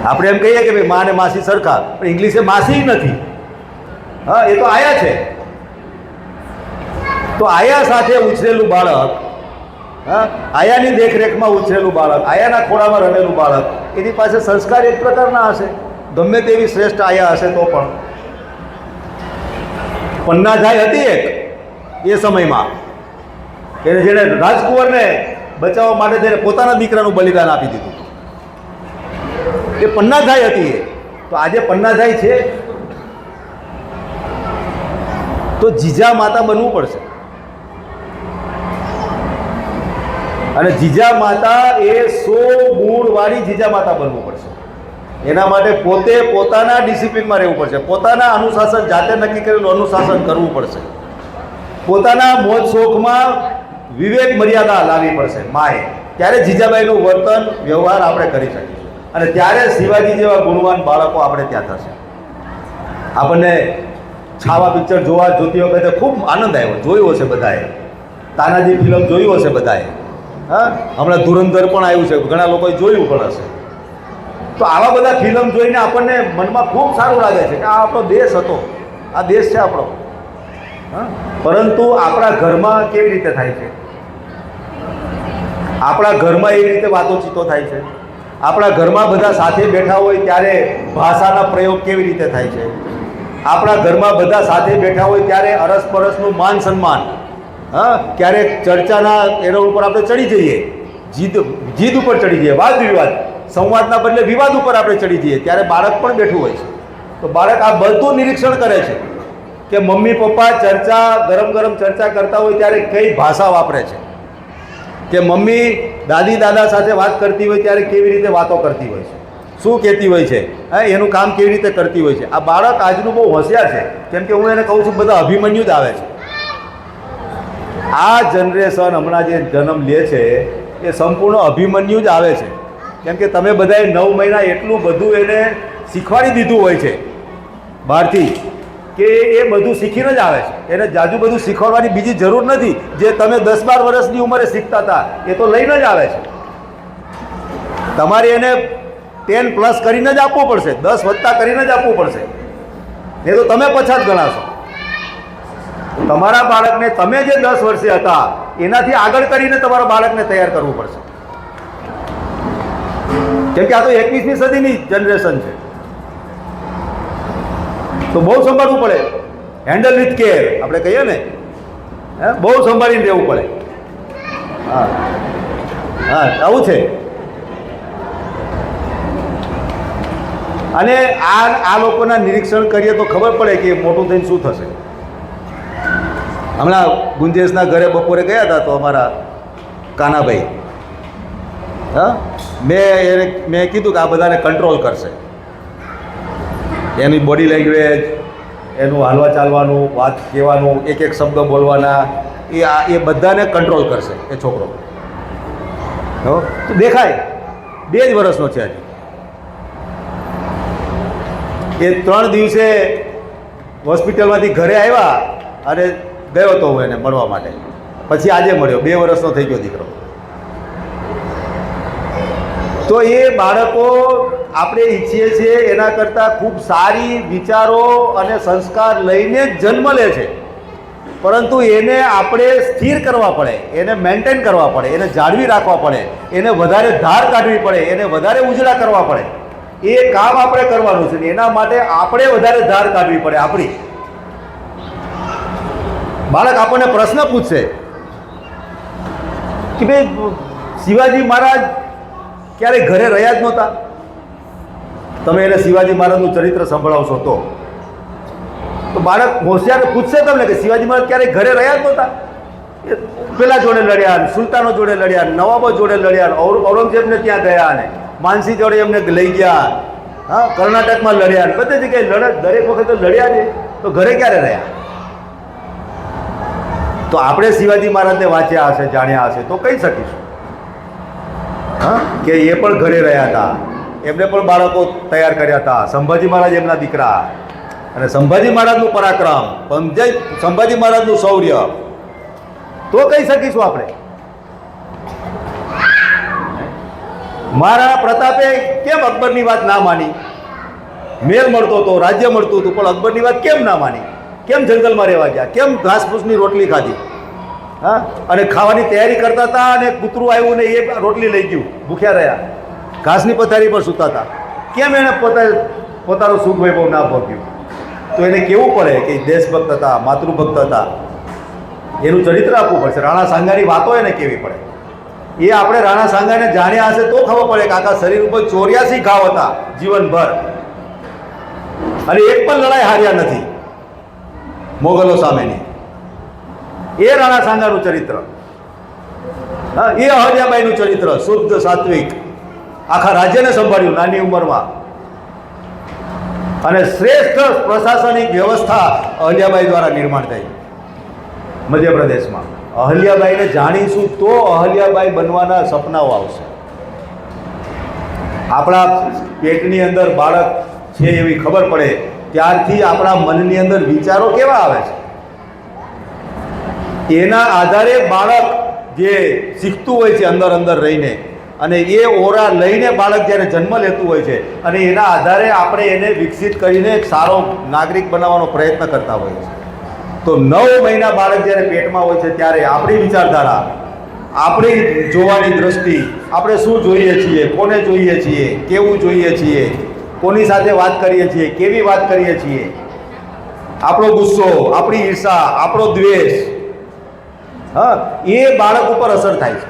આપણે એમ કહીએ કે ભાઈ મા અને માસી સરખા, પણ ઇંગ્લિશ એ માસી નથી. હા, એ તો આયા છે. તો આયા સાથે ઉછરેલું બાળક, હા, આયાની દેખરેખમાં ઉછરેલું બાળક, આયાના ખોળામાં રમેલું બાળક, એની પાસે સંસ્કાર એક પ્રકારના હશે, ગમે તેવી શ્રેષ્ઠ આયા હશે તો પણ. પન્નાજાઈ હતી એક એ સમયમાં, કે જેણે રાજકુંવરને બચાવવા માટે જેને પોતાના દીકરાનું બલિદાન આપી દીધું. એ પન્નાજાઈ હતી. તો આજે પન્નાજાઈ છે તો જીજા માતા બનવું પડશે. અને જીજા માતા એ 100 ગુણવાળી જીજા માતા બનવું પડશે. એના માટે પોતે પોતાના ડિસિપ્લિનમાં રહેવું પડશે, પોતાના અનુશાસન, જાતે નક્કી કરેલું અનુશાસન કરવું પડશે, પોતાના મોજ શોખમાં વિવેક મર્યાદા લાવવી પડશે માએ. ત્યારે જીજાબાઈનું વર્તન વ્યવહાર આપણે કરી શકીશું, અને ત્યારે શિવાજી જેવા ગુણવાન બાળકો આપણે ત્યાં થશે. આપણને છાવા પિક્ચર જોતી વખતે ખૂબ આનંદ આવ્યો. જોયું હશે બધાએ, તાનાજી ફિલ્મ જોયું હશે બધાએ. હા, હમણાં ધુરંધર પણ આવ્યું છે, ઘણા લોકોએ જોયું પણ હશે. તો આવા બધા ફિલ્મ જોઈને આપણને મનમાં ખૂબ સારું લાગે છે કે આ આપણો દેશ હતો, આ દેશ છે આપણો. હા, પરંતુ આપણા ઘરમાં કેવી રીતે થાય છે? આપણા ઘરમાં એવી રીતે વાતોચીતો થાય છે? આપણા ઘરમાં બધા સાથે બેઠા હોય ત્યારે ભાષાના પ્રયોગ કેવી રીતે થાય છે? આપણા ઘરમાં બધા સાથે બેઠા હોય ત્યારે અરસપરસનું માન સન્માન, હા, ક્યારેક ચર્ચાના એના ઉપર આપણે ચડી જઈએ, જીદ ઉપર ચડી જઈએ, વાદ વિવાદ, સંવાદના બદલે વિવાદ ઉપર આપણે ચડી જઈએ, ત્યારે બાળક પણ બેઠું હોય છે. તો બાળક આ બધું નિરીક્ષણ કરે છે કે મમ્મી પપ્પા ચર્ચા, ગરમ ગરમ ચર્ચા કરતા હોય ત્યારે કઈ ભાષા વાપરે છે, કે મમ્મી દાદી દાદા સાથે વાત કરતી હોય ત્યારે કેવી રીતે વાતો કરતી હોય છે, શું કહેતી હોય છે, હા, એનું કામ કેવી રીતે કરતી હોય છે. આ બાળક આજનું બહુ હોશિયાર છે, કેમ કે હું એને કહું છું બધા અભિમન્યુ જ આવે છે. આ જનરેશન હમણાં જે જન્મ લે છે એ સંપૂર્ણ અભિમન્યુ જ આવે છે, કેમ કે તમે બધાએ 9 મહિના એટલું બધું એને શીખવાડી દીધું હોય છે બહારથી કે એ બધું શીખીને જ આવે છે. એને જાજુ બધું શીખવાડવાની બીજી જરૂર નથી. જે તમે 10-12 વર્ષની ઉંમરે શીખતા હતા એ તો લઈને જ આવે છે. તમારે એને 10+ કરીને જ આપવું પડશે, 10 વત્તા કરીને જ આપવું પડશે, નહીં તો તમે પછાત ગણાશો. તમારા બાળકને તમે જે 10 વર્ષે હતા એનાથી આગળ કરીને તમારા બાળકને તૈયાર કરવું પડશે, કેમ કે આ તો 21મી સદીની જનરેશન છે. તો બહુ સંભાળવું પડે, હેન્ડલ વિથ કેર આપણે કહીએ ને, બહુ સંભાળીને રહેવું પડે. હા હા, આવું છે. અને આ લોકોના નિરીક્ષણ કરીએ તો ખબર પડે કે મોટું થઈને શું થશે. હમણાં ગુંજેશના ઘરે બપોરે ગયા હતા તો અમારા કાનાભાઈ, હા, મેં કીધું કે આ બધાને કંટ્રોલ કરશે, એની બોડી લેંગ્વેજ, એનું હાલવા ચાલવાનું, વાત કહેવાનું, એક એક શબ્દ બોલવાના, એ બધાને કંટ્રોલ કરશે એ છોકરો. તો દેખાય 2 જ વર્ષનો છે હજી. એ 3 દિવસે હોસ્પિટલમાંથી ઘરે આવ્યા અને ગયો હતો હું એને મળવા માટે, પછી આજે મળ્યો, 2 વર્ષનો થઈ ગયો દીકરો. તો એ બાળકો આપણે ઈચ્છીએ છીએ એના કરતાં ખૂબ સારી વિચારો અને સંસ્કાર લઈને જ જન્મ લે છે, પરંતુ એને આપણે સ્થિર કરવા પડે, એને મેન્ટેન કરવા પડે, એને જાળવી રાખવા પડે, એને વધારે ધાર કાઢવી પડે, એને વધારે ઉજળા કરવા પડે. એ કામ આપણે કરવાનું છે. એના માટે આપણે વધારે ધાર કાઢવી પડે આપણી. બાળક આપણને પ્રશ્ન પૂછશે કે ભાઈ શિવાજી મહારાજ ક્યારેય ઘરે રહ્યા જ નહોતા. તમે એને શિવાજી મહારાજનું ચરિત્ર સંભળાવશો તો બાળક હોશિયાર પૂછશે તમને કે શિવાજી મહારાજ ક્યારેય ઘરે રહ્યા જ નહોતા. એ પેલા જોડે લડ્યા, સુલતાનો જોડે લડ્યા, નવાબો જોડે લડ્યા, ઔરંગઝેબને ત્યાં ગયા, અને માનસી જોડે એમને લઈ ગયા, હા, કર્ણાટકમાં લડ્યા, બધી જગ્યાએ લડત, દરેક વખતે લડ્યા છે. તો ઘરે ક્યારે રહ્યા? તો આપણે શિવાજી મહારાજને વાંચ્યા હશે, જાણ્યા હશે તો કહી શકીશું, હા, કે એ પણ ઘરે રહ્યા હતા, એમને પણ બાળકો તૈયાર કર્યા હતા. સંભાજી મહારાજ એમના દીકરા, અને સંભાજી મહારાજનું પરાક્રમ, સંભાજી મહારાજનું શૌર્ય તો કહી શકીશું આપણે. મહારાણા પ્રતાપે કેમ અકબરની વાત ના માની? મેલ મળતો હતો, રાજ્ય મળતું હતું, પણ અકબરની વાત કેમ ના માની? કેમ જંગલમાં રહેવા ગયા? કેમ ઘાસફૂસની રોટલી ખાધી? હા, અને ખાવાની તૈયારી કરતા હતા અને કૂતરું આવ્યું ને એ રોટલી લઈ ગયું, ભૂખ્યા રહ્યા, ઘાસની પથારી પર સૂતા હતા. કેમ એને પોતાનું સુખ વૈભવ ના ભોગ્યું? તો એને કેવું પડે કે દેશભક્ત હતા, માતૃભક્ત હતા, એનું ચરિત્ર આપવું પડશે. રાણા સાંગાની વાતો એને કેવી પડે એ આપણે રાણા સાંગાને જાણ્યા હશે તો ખબર પડે કે આખા શરીર ઉપર 84 ઘાવ હતા જીવનભર, અને એક પણ લડાઈ હાર્યા નથી મોગલો સામેની. એ રાણા સાંગાનું ચરિત્ર, હા, એ અહલ્યાબાઈનું ચરિત્ર, શુદ્ધ સાત્વિક, આખા રાજ્યને સંભાળ્યું નાની ઉંમરમાં, અને શ્રેષ્ઠ પ્રશાસનિક વ્યવસ્થા અહલ્યાબાઈ દ્વારા નિર્માણ થઈ મધ્યપ્રદેશમાં. અહલ્યાબાઈને જાણીશું તો અહલ્યાબાઈ બનવાના સપનાઓ આવશે. આપણા પેટની અંદર બાળક છે એવી ખબર પડે ત્યારથી આપણા મનની અંદર વિચારો કેવા આવે છે એના આધારે બાળક જે શીખતું હોય છે અંદર અંદર રહીને, અને એ ઓરા લઈને બાળક જ્યારે જન્મ લેતું હોય છે, અને એના આધારે આપણે એને વિકસિત કરીને એક સારો નાગરિક બનાવવાનો પ્રયત્ન કરતા હોઈએ છીએ. તો 9 મહિના બાળક જ્યારે પેટમાં હોય છે ત્યારે આપણી વિચારધારા, આપણી જોવાની દ્રષ્ટિ, આપણે શું જોઈએ છીએ, કોને જોઈએ છીએ, કેવું જોઈએ છીએ, કોની સાથે વાત કરીએ છીએ, કેવી વાત કરીએ છીએ, આપણો ગુસ્સો, આપણી ઈર્ષા, આપણો દ્વેષ, હા, એ બાળક ઉપર અસર થાય છે.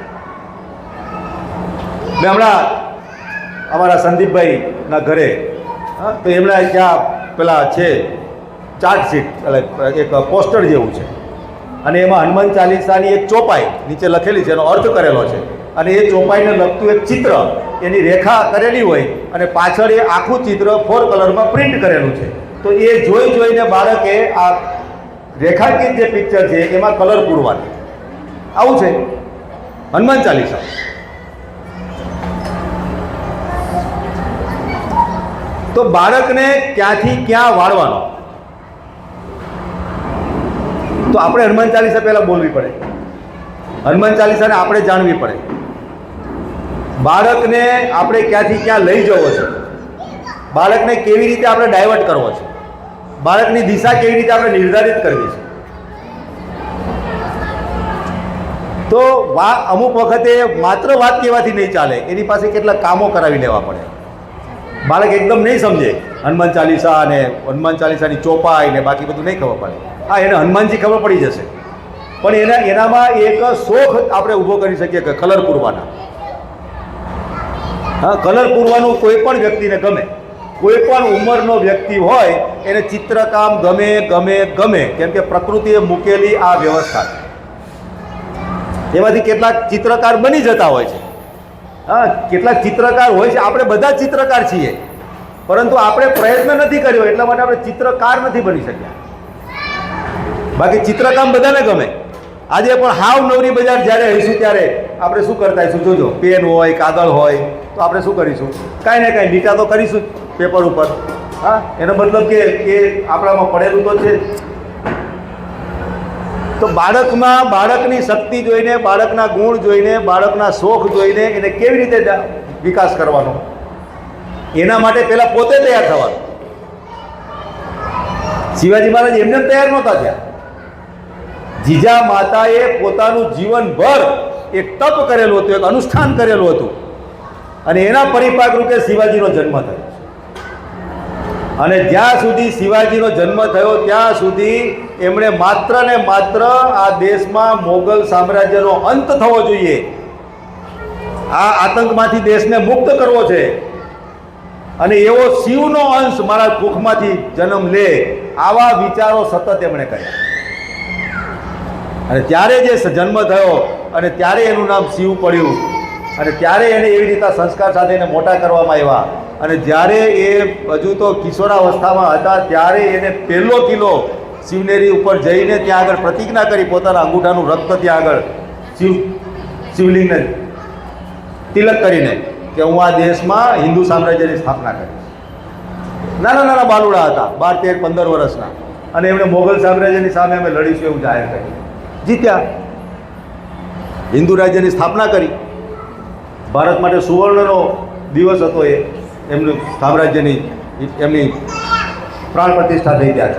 મેં હમણાં અમારા સંદીપભાઈના ઘરે, હા, તો એમના ત્યાં પેલા છે ચાર્ટશીટ, એટલે એક પોસ્ટર જેવું છે, અને એમાં હનુમાન ચાલીસાની એક ચોપાઈ નીચે લખેલી છે, એનો અર્થ કરેલો છે, અને એ ચોપાઈને લગતું એક ચિત્ર, એની રેખા કરેલી હોય, અને પાછળ એ આખું ચિત્ર 4 કલરમાં પ્રિન્ટ કરેલું છે. તો એ જોઈને બાળકે આ રેખાંકિત જે પિક્ચર છે એમાં કલર પૂરવાનું. આવું છે હનુમાન ચાલીસા. તો બાળકને ક્યાંથી ક્યાં વાળવાનો, તો આપણે હનુમાન ચાલીસા પહેલાં બોલવી પડે, હનુમાન ચાલીસાને આપણે જાણવી પડે. બાળકને આપણે ક્યાંથી ક્યાં લઈ જવો છે, બાળકને કેવી રીતે આપણે ડાયવર્ટ કરવો છે, બાળકની દિશા કેવી રીતે આપણે નિર્ધારિત કરવી છે. તો અમુક વખતે માત્ર વાત કહેવાથી નહીં ચાલે, એની પાસે કેટલા કામો કરાવી લેવા પડે. બાળક એકદમ નહીં સમજે હનુમાન ચાલીસા અને હનુમાન ચાલીસાની ચોપાઈ ને બાકી બધું નહીં ખબર પડે. હા, એને હનુમાનજી ખબર પડી જશે, પણ એનામાં એક શોખ આપણે ઊભો કરી શકીએ કે કલર પૂરવાના. હા, કલર પૂરવાનું કોઈ પણ વ્યક્તિને ગમે, કોઈ પણ ઉંમરનો વ્યક્તિ હોય એને ચિત્રકામ ગમે ગમે ગમે, કેમ કે પ્રકૃતિએ મૂકેલી આ વ્યવસ્થા છે. એમાંથી કેટલાક ચિત્રકાર બની જતા હોય છે. હા, કેટલાક ચિત્રકાર હોય છે, આપણે બધા ચિત્રકાર છીએ, પરંતુ આપણે પ્રયત્ન નથી કર્યો એટલા માટે આપણે ચિત્રકાર નથી બની શક્યા. બાકી ચિત્રકામ બધાને ગમે. આજે પણ હાવ નવરી બજાર જ્યારે હઈશું ત્યારે આપણે શું કરતા હઈશું, જોજો, પેન હોય, કાગળ હોય, તો આપણે શું કરીશું, કાંઈ ને કાંઈ લીટા તો કરીશું પેપર ઉપર. હા, એનો મતલબ કે એ આપણામાં પડેલું તો છે. તો બાળકમાં બાળકની શક્તિ જોઈને, બાળકના ગુણ જોઈને, બાળકના શોખ જોઈને એને કેવી રીતે વિકાસ કરવાનો, એના માટે પહેલાં પોતે તૈયાર થવાનું. શિવાજી મહારાજ એમને તૈયાર નહોતા થયા. જીજા માતાએ પોતાનું જીવનભર એક તપ કરેલું હતું, એક અનુષ્ઠાન કરેલું હતું, અને એના પરિપાક રૂપે શિવાજીનો જન્મ થયો. અને જ્યાં સુધી શિવાજીનો જન્મ થયો ત્યાં સુધી એમણે માત્ર ને માત્ર આ દેશમાં મોગલ સામ્રાજ્યનો અંત થવો જોઈએ, આ આતંકમાંથી દેશને મુક્ત કરવો છે, અને એવો શિવનો અંશ મારા કુખમાંથી જન્મ લે, આવા વિચારો સતત એમણે કર્યા. અને ત્યારે જે જન્મ થયો અને ત્યારે એનું નામ શિવ પડ્યું, અને ત્યારે એને એવી રીતે સંસ્કાર સાથે એને મોટા કરવામાં આવ્યા. અને જ્યારે એ હજુ તો કિશોરાવસ્થામાં હતા ત્યારે એને પહેલો કિલો શિવનેરી ઉપર જઈને ત્યાં આગળ પ્રતિજ્ઞા કરી, પોતાના અંગૂઠાનું રક્ત ત્યાં આગળ શિવલિંગને તિલક કરીને, કે હું આ દેશમાં હિન્દુ સામ્રાજ્યની સ્થાપના કરીશ. નાના નાના બાલુડા હતા, 12, 13, 15 વર્ષના, અને એમણે મોગલ સામ્રાજ્યની સામે અમે લડીશું એવું જાહેર કર્યું. જીત્યા, હિન્દુ રાજ્યની સ્થાપના કરી. ભારત માટે સુવર્ણનો દિવસ હતો એ, એમનું સામ્રાજ્યની એમની પ્રાણ પ્રતિષ્ઠા થઈ ત્યારે,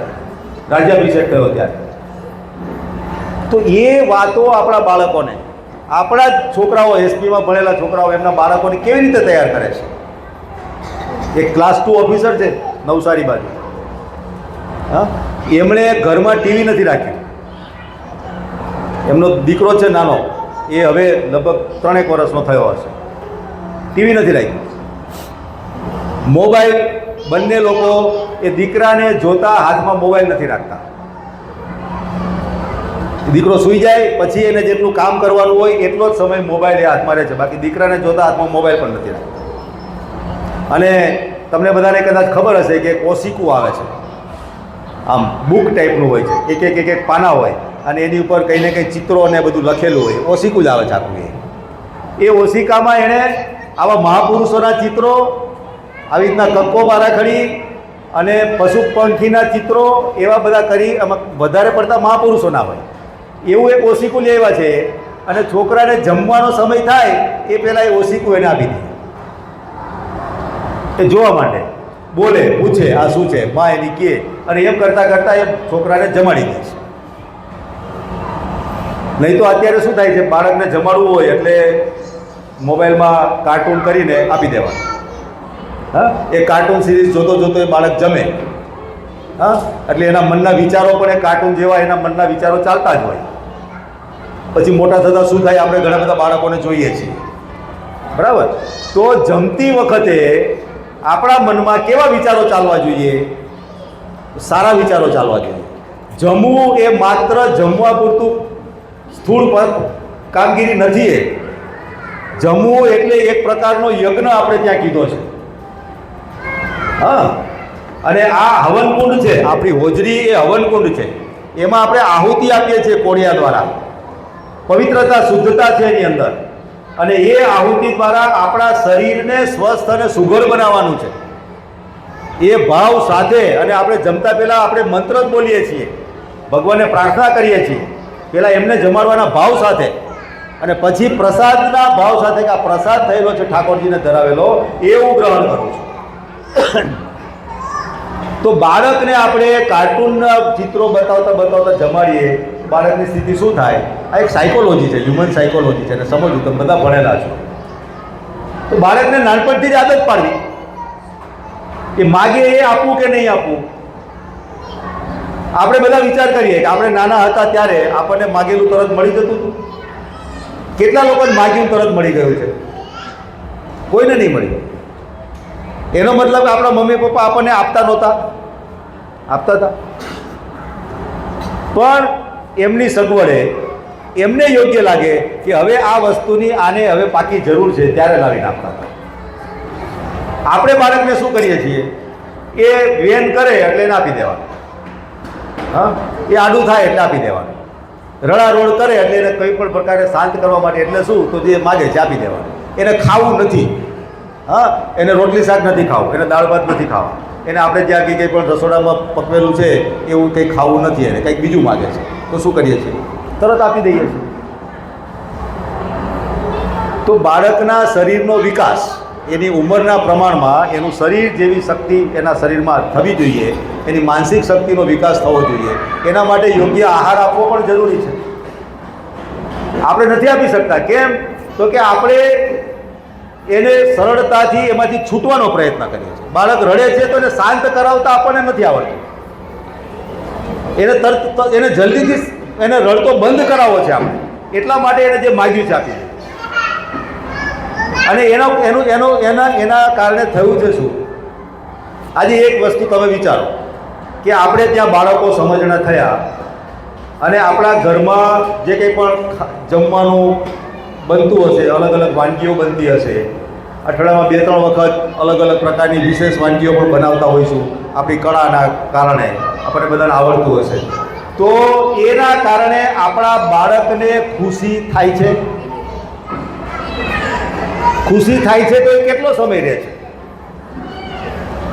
રાજ્યાભિષેક થયો ત્યારે. તો એ વાતો આપણા બાળકોને, આપણા જ છોકરાઓ, એસપીમાં ભણેલા છોકરાઓ એમના બાળકોને કેવી રીતે તૈયાર કરે છે. એક ક્લાસ 2 ઓફિસર છે નવસારી બાજુ, હા, એમણે ઘરમાં ટીવી નથી રાખ્યું. એમનો દીકરો છે નાનો, એ હવે લગભગ 3 વર્ષનો થયો હશે. ટીવી નથી રાખ્યું. મોબાઈલ, બંને લોકો એ દીકરાને જોતા હાથમાં મોબાઈલ નથી રાખતા. દીકરો સૂઈ જાય પછી એને જેટલું કામ કરવાનું હોય એટલો જ સમય મોબાઈલ એ હાથમાં રહે છે, બાકી દીકરાને જોતા હાથમાં મોબાઈલ પણ નથી રાખતા. અને તમને બધાને કદાચ ખબર હશે કે ઓશિકું આવે છે, આમ બુક ટાઈપનું હોય છે, એક પાના હોય, અને એની ઉપર કંઈ ને કંઈ ચિત્રો અને બધું લખેલું હોય, ઓશિકું જ આવે છે આખું. એ ઓશિકામાં એણે આવા મહાપુરુષોના ચિત્રો, આવી રીતના કક્કો બારાખડી અને પશુ પંખીના ચિત્રો એવા બધા કરી, આમાં વધારે પડતા મહાપુરુષોના હોય એવું એક ઓશિકું લેવા છે. અને છોકરાને જમવાનો સમય થાય એ પહેલાં એ ઓશિકું એને આપી દે, એ જોવા માટે, બોલે, પૂછે આ શું છે, માં એની કહે, અને એમ કરતાં કરતાં એ છોકરાને જમાડી દે છે. નહીં તો અત્યારે શું થાય છે, બાળકને જમાડવું હોય એટલે મોબાઈલમાં કાર્ટૂન કરીને આપી દેવાનું. હા, એ કાર્ટૂન સિરીઝ જોતો જોતો એ બાળક જમે. હા, એટલે એના મનના વિચારો પણ એ કાર્ટૂન જેવા એના મનના વિચારો ચાલતા જ હોય. પછી મોટા થતાં શું થાય, આપણે ઘણા બધા બાળકોને જોઈએ છીએ, બરાબર. તો જમતી વખતે આપણા મનમાં કેવા વિચારો ચાલવા જોઈએ? સારા વિચારો ચાલવા જોઈએ. જમવું એ માત્ર જમવા પૂરતું સ્થૂળ પર કામગીરી નથી. એ જમવું એટલે એક પ્રકારનો યજ્ઞ આપણે ત્યાં કીધો છે. હા, અને આ હવનકુંડ છે, આપણી હોજરી એ હવનકુંડ છે. એમાં આપણે આહુતિ આપીએ છીએ કોળિયા દ્વારા. પવિત્રતા, શુદ્ધતા છે એની અંદર. અને એ આહુતિ દ્વારા આપણા શરીરને સ્વસ્થ અને સુઘડ બનાવવાનું છે. એ ભાવ સાથે, અને આપણે જમતા પહેલાં આપણે મંત્ર જ બોલીએ છીએ, ભગવાનને પ્રાર્થના કરીએ છીએ, પહેલાં એમને જમાડવાના ભાવ સાથે, અને પછી પ્રસાદના ભાવ સાથે કે આ પ્રસાદ થયેલો છે ઠાકોરજીને ધરાવેલો, એ હું ગ્રહણ કરું છું. તો બાળકને આપણે કાર્ટૂનના ચિત્રો બતાવતા બતાવતા જમાડીએ, બાળકની સ્થિતિ શું થાય? આ એક સાયકોલોજી છે, હ્યુમન સાયકોલોજી છે, અને સમજવું, તમે બધા ભણેલા છો. તો બાળકને નાનપણથી જ આદત પાડવી કે માગે એ આપવું કે નહીં આપવું. આપણે બધા વિચાર કરીએ કે આપણે નાના હતા ત્યારે આપણને માગેલું તરત મળી જતું હતું. કેટલા લોકોને માગ્યું તરત મળી ગયું છે? કોઈને નહીં મળ્યું. એનો મતલબ આપણા મમ્મી પપ્પા આપણને આપતા નહોતા? આપતા હતા, પણ એમની સગવડે એમને યોગ્ય લાગે કે હવે આ વસ્તુની આને હવે પાકી જરૂર છે ત્યારે લાવીને આપતા હતા. આપણે બાળકને શું કરીએ છીએ? એ વેન કરે એટલે એને આપી દેવાનું. હા, એ આડું થાય એટલે આપી દેવાનું. રડારોડ કરે એટલે એને કંઈ પણ પ્રકારે શાંત કરવા માટે, એટલે શું, તો જે માગે છે આપી દેવાનું. એને ખાવું નથી. હા, એને રોટલી શાક નથી ખાવું, એને દાળ ભાત નથી ખાવા, એને આપણે જ્યાં કંઈ પણ રસોડામાં પકવેલું છે એવું કંઈ ખાવું નથી, એને કંઈક બીજું માગે છે, તો શું કરીએ છીએ? તરત આપી દઈએ છીએ. તો બાળકના શરીરનો વિકાસ એની ઉંમરના પ્રમાણમાં એનું શરીર જેવી શક્તિ એના શરીરમાં થવી જોઈએ, એની માનસિક શક્તિનો વિકાસ થવો જોઈએ. એના માટે યોગ્ય આહાર આપવો પણ જરૂરી છે. આપણે નથી આપી શકતા. કેમ? તો કે આપણે એને સરળતાથી એમાંથી છૂટવાનો પ્રયત્ન કરીએ છીએ. બાળક રડે છે તો એને શાંત કરાવતા આપણને નથી આવડતું. એને જલ્દીથી એને રડતો બંધ કરાવવો છે આપણે. એટલા માટે એને જે માગ્યું છે આપી દે. અને એના કારણે થયું છે શું? આજે એક વસ્તુ તમે વિચારો કે આપણે ત્યાં બાળકો સમજણા થયા અને આપણા ઘરમાં જે કંઈ પણ જમવાનું બનતું હશે, અલગ અલગ વાનગીઓ બનતી હશે, અઠવાડિયામાં 2-3 વખત અલગ અલગ પ્રકારની વિશેષ વાનગીઓ પણ બનાવતા હોઈશું. આપણી કળાના કારણે આપણને બધાને આવડતું હશે. તો એના કારણે આપણા બાળકને ખુશી થાય છે. ખુશી થાય છે તો એ કેટલો સમય રહે છે?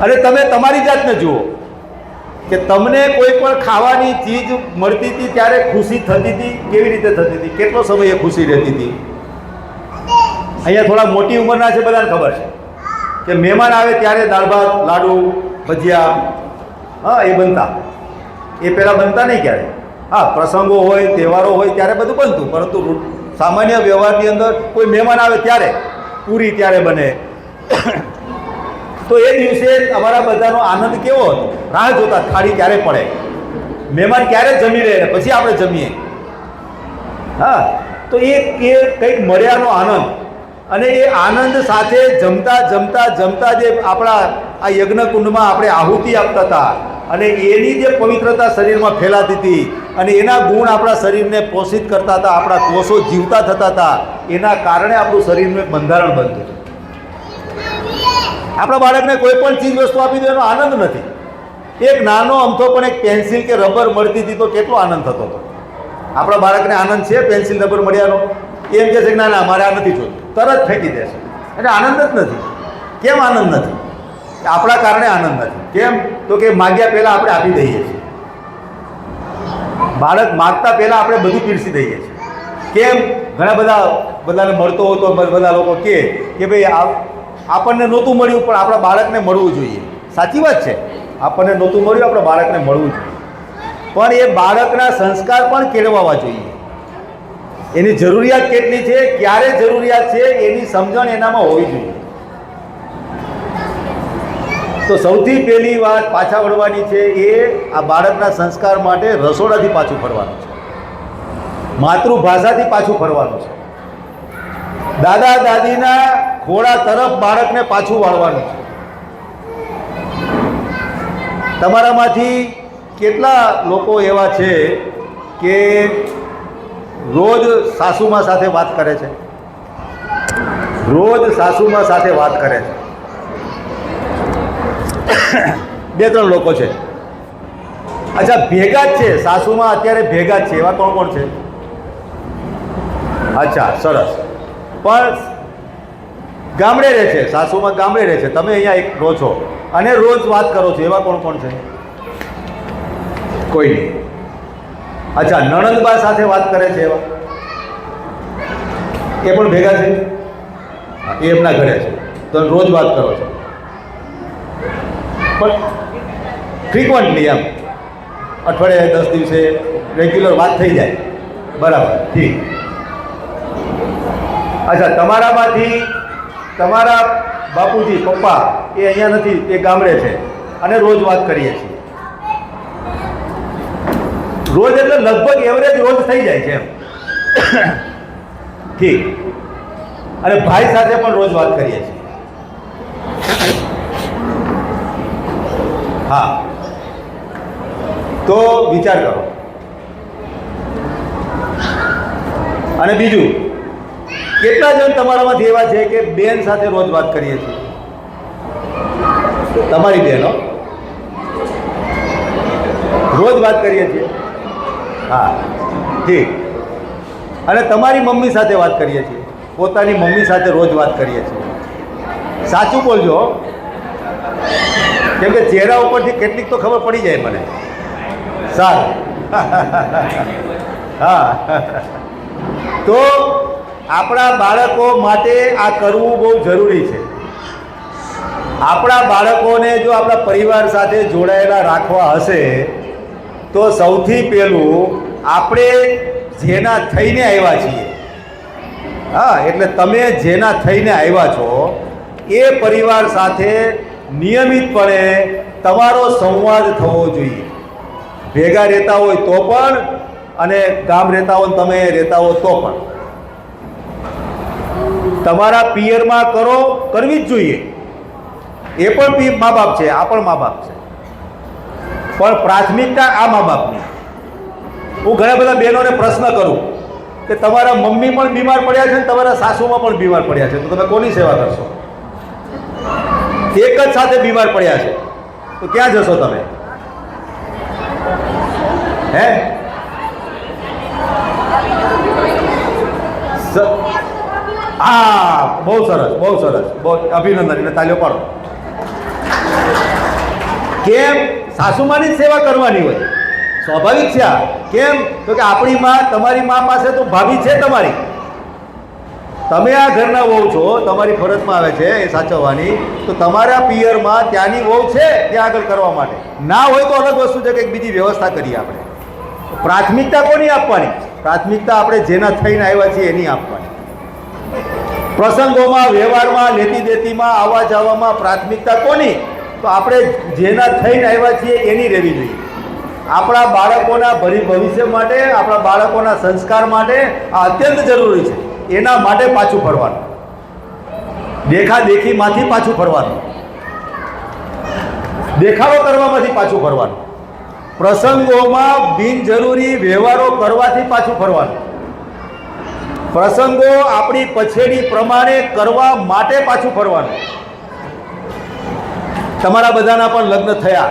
અને તમે તમારી જાતને જુઓ કે તમને કોઈ પણ ખાવાની ચીજ મળતી હતી ત્યારે ખુશી થતી હતી. કેવી રીતે થતી હતી? કેટલો સમય એ ખુશી રહેતી હતી? અહીંયા થોડા મોટી ઉંમરના છે, બધાને ખબર છે કે મહેમાન આવે ત્યારે દાળ ભાત, લાડુ, ભજીયા, હા, એ બનતા. એ પહેલાં બનતા નહીં ક્યારે. હા, પ્રસંગો હોય, તહેવારો હોય ત્યારે બધું બનતું, પરંતુ સામાન્ય વ્યવહારની અંદર કોઈ મહેમાન આવે ત્યારે પૂરી ત્યારે બને. તો એ દિવસે અમારા બધાનો આનંદ કેવો હતો? રાહ જોતા થાળી ક્યારે પડે, મહેમાન ક્યારે જમી રહે, પછી આપણે જમીએ. હા, તો એ કંઈક મળ્યાનો આનંદ. અને એ આનંદ સાથે જમતા જમતા જમતા જે આપણા આ યજ્ઞકુંડમાં આપણે આહુતિ આપતા હતા, અને એની જે પવિત્રતા શરીરમાં ફેલાતી હતી, અને એના ગુણ આપણા શરીરને પોષિત કરતા હતા, આપણા કોષો જીવતા થતા હતા, એના કારણે આપણું શરીરનું એક બંધારણ બનતું હતું. આપણા બાળકને કોઈ પણ ચીજ વસ્તુ આપી દો એનો આનંદ નથી. એક નાનો અમથો પણ એક પેન્સિલ કે રબર મળતી હતી તો કેટલો આનંદ થતો હતો. આપણા બાળકને આનંદ છે પેન્સિલ રબર મળ્યાનો? એમ કહે છે કે ના ના મારે આ નથી જોતું, તરત ફેંકી દેશે. એટલે આનંદ જ નથી. કેમ આનંદ નથી? આપણા કારણે આનંદ નથી. કેમ? તો કે માગ્યા પહેલાં આપણે આપી દઈએ છીએ. બાળક માગતા પહેલાં આપણે બધું પીરસી દઈએ છીએ. કેમ? બધાને મળતો હોય તો બધા લોકો કહે કે ભાઈ આપણને નહોતું મળ્યું પણ આપણા બાળકને મળવું જોઈએ. સાચી વાત છે, આપણને નહોતું મળ્યું, આપણા બાળકને મળવું જોઈએ. પણ એ બાળકના સંસ્કાર પણ કેળવવા જોઈએ. એની જરૂરિયાત કેટલી છે, ક્યારે જરૂરિયાત છે, એની સમજણ એનામાં હોવી જોઈએ. તો સૌથી પહેલી વાત પાછા વળવાની છે એ આ બાળકના સંસ્કાર માટે રસોડાથી પાછું ફરવાનું છે, માતૃભાષાથી પાછું ફરવાનું છે, દાદા દાદીના ખોળા તરફ બાળકને પાછું વાળવાનું છે. તમારામાંથી કેટલા લોકો એવા છે કે રોજ સાસુમા સાથે વાત કરે છે? રોજ સાસુમા સાથે વાત કરે છે. 2-3 લોકો છે. અચ્છા, ભેગા જ છે સાસુમાં, અત્યારે ભેગા જ છે, એવા કોણ કોણ છે? અચ્છા, સરસ. પણ ગામડે રહે છે, સાસુમાં ગામડે રહે છે, તમે અહીંયા એક રહો છો અને રોજ વાત કરો છો, એવા કોણ કોણ છે? કોઈ નહીં. અચ્છા, નણંદબા સાથે વાત કરે છે એવા? એ પણ ભેગા છે? એ એમના ઘરે છે, તો રોજ વાત કરો છો, પણ ફ્રિકવન્ટલી એમ અઠવાડિયે 10 દિવસે રેગ્યુલર વાત થઈ જાય, બરાબર, ઠીક. અચ્છા, તમારામાંથી તમારા બાપુજી પપ્પા એ અહીંયા નથી, એ ગામડે છે અને રોજ વાત કરીએ છીએ. રોજ એટલે લગભગ એવરેજ રોજ થઈ જાય છે એમ, ઠીક. અને ભાઈ સાથે પણ રોજ વાત કરીએ છીએ. હા, તો વિચાર કરો. અને બીજું, કેટલા જણ તમારામાંથી એવા છે કે બેન સાથે રોજ વાત કરીએ છીએ? તમારી બહેનો રોજ વાત કરીએ છીએ? હા, ઠીક. અને તમારી મમ્મી સાથે વાત કરીએ છીએ? પોતાની મમ્મી સાથે રોજ વાત કરીએ છીએ? સાચું બોલજો, કેમ કે ચહેરા ઉપરથી કેટલીક તો ખબર પડી જાય મને. સારું. હા, તો આપણા બાળકો માટે આ કરવું બહુ જરૂરી છે. આપણા બાળકોને જો આપણા પરિવાર સાથે જોડાયેલા રાખવા હશે તો સૌથી પહેલું આપણે જેના થઈને આવ્યા છીએ, હા, એટલે તમે જેના થઈને આવ્યા છો એ પરિવાર સાથે નિયમિતપણે તમારો સંવાદ થવો જોઈએ. ભેગા રહેતા હોય તો પણ, અને ગામ રહેતા હોય તમે રહેતા હો તો પણ. તમારા પિયરમાં કરવી જ જોઈએ. એ પણ મા બાપ છે, આ પણ મા બાપ છે, પણ પ્રાથમિકતા આ મા બાપની. હું ઘણા બધા બહેનોને પ્રશ્ન કરું કે તમારા મમ્મી પણ બીમાર પડ્યા છે ને તમારા સાસુમાં પણ બીમાર પડ્યા છે, તો તમે કોની સેવા કરશો? એક જ સાથે બીમાર પડ્યા છે તો ક્યાં જશો તમે? હે? હા, બહુ સરસ, બહુ સરસ, બહુ અભિનંદન, એટલે તાલીઓ પાડો. કેમ? સાસુમાની જ સેવા કરવાની હોય, સ્વાભાવિક છે આ. કેમ? તો કે આપણી માં, તમારી માં પાસે તો ભાભી છે તમારી. તમે આ ઘરના વહુ છો, તમારી ફરજમાં આવે છે એ સાચવવાની, તો તમારા પિયરમાં ત્યાંની વહુ છે ત્યાં આગળ કરવા માટે. ના હોય તો અલગ વસ્તુ છે કે બીજી વ્યવસ્થા કરીએ આપણે. પ્રાથમિકતા કોની આપવાની? પ્રાથમિકતા આપણે જેના થઈને આવ્યા છીએ એની આપવાની. પ્રસંગોમાં, વ્યવહારમાં, લેતી દેતીમાં, આવવા જવામાં પ્રાથમિકતા કોની? તો આપણે જેના થઈને આવ્યા છીએ એની રહેવી જોઈએ. આપણા બાળકોના ભવિષ્ય માટે, આપણા બાળકોના સંસ્કાર માટે આ અત્યંત જરૂરી છે. એના માટે પાછું ફરવાનું, દેખાદેખીમાંથી પાછું ફરવાનું, દેખાડો કરવામાંથી પાછું ફરવાનું, પ્રસંગોમાં બિનજરૂરી વ્યવહારો કરવાથી પાછું ફરવાનું, પ્રસંગો આપણી પછેડી પ્રમાણે કરવા માટે પાછું ફરવાનું. તમારા બધાના પણ લગ્ન થયા,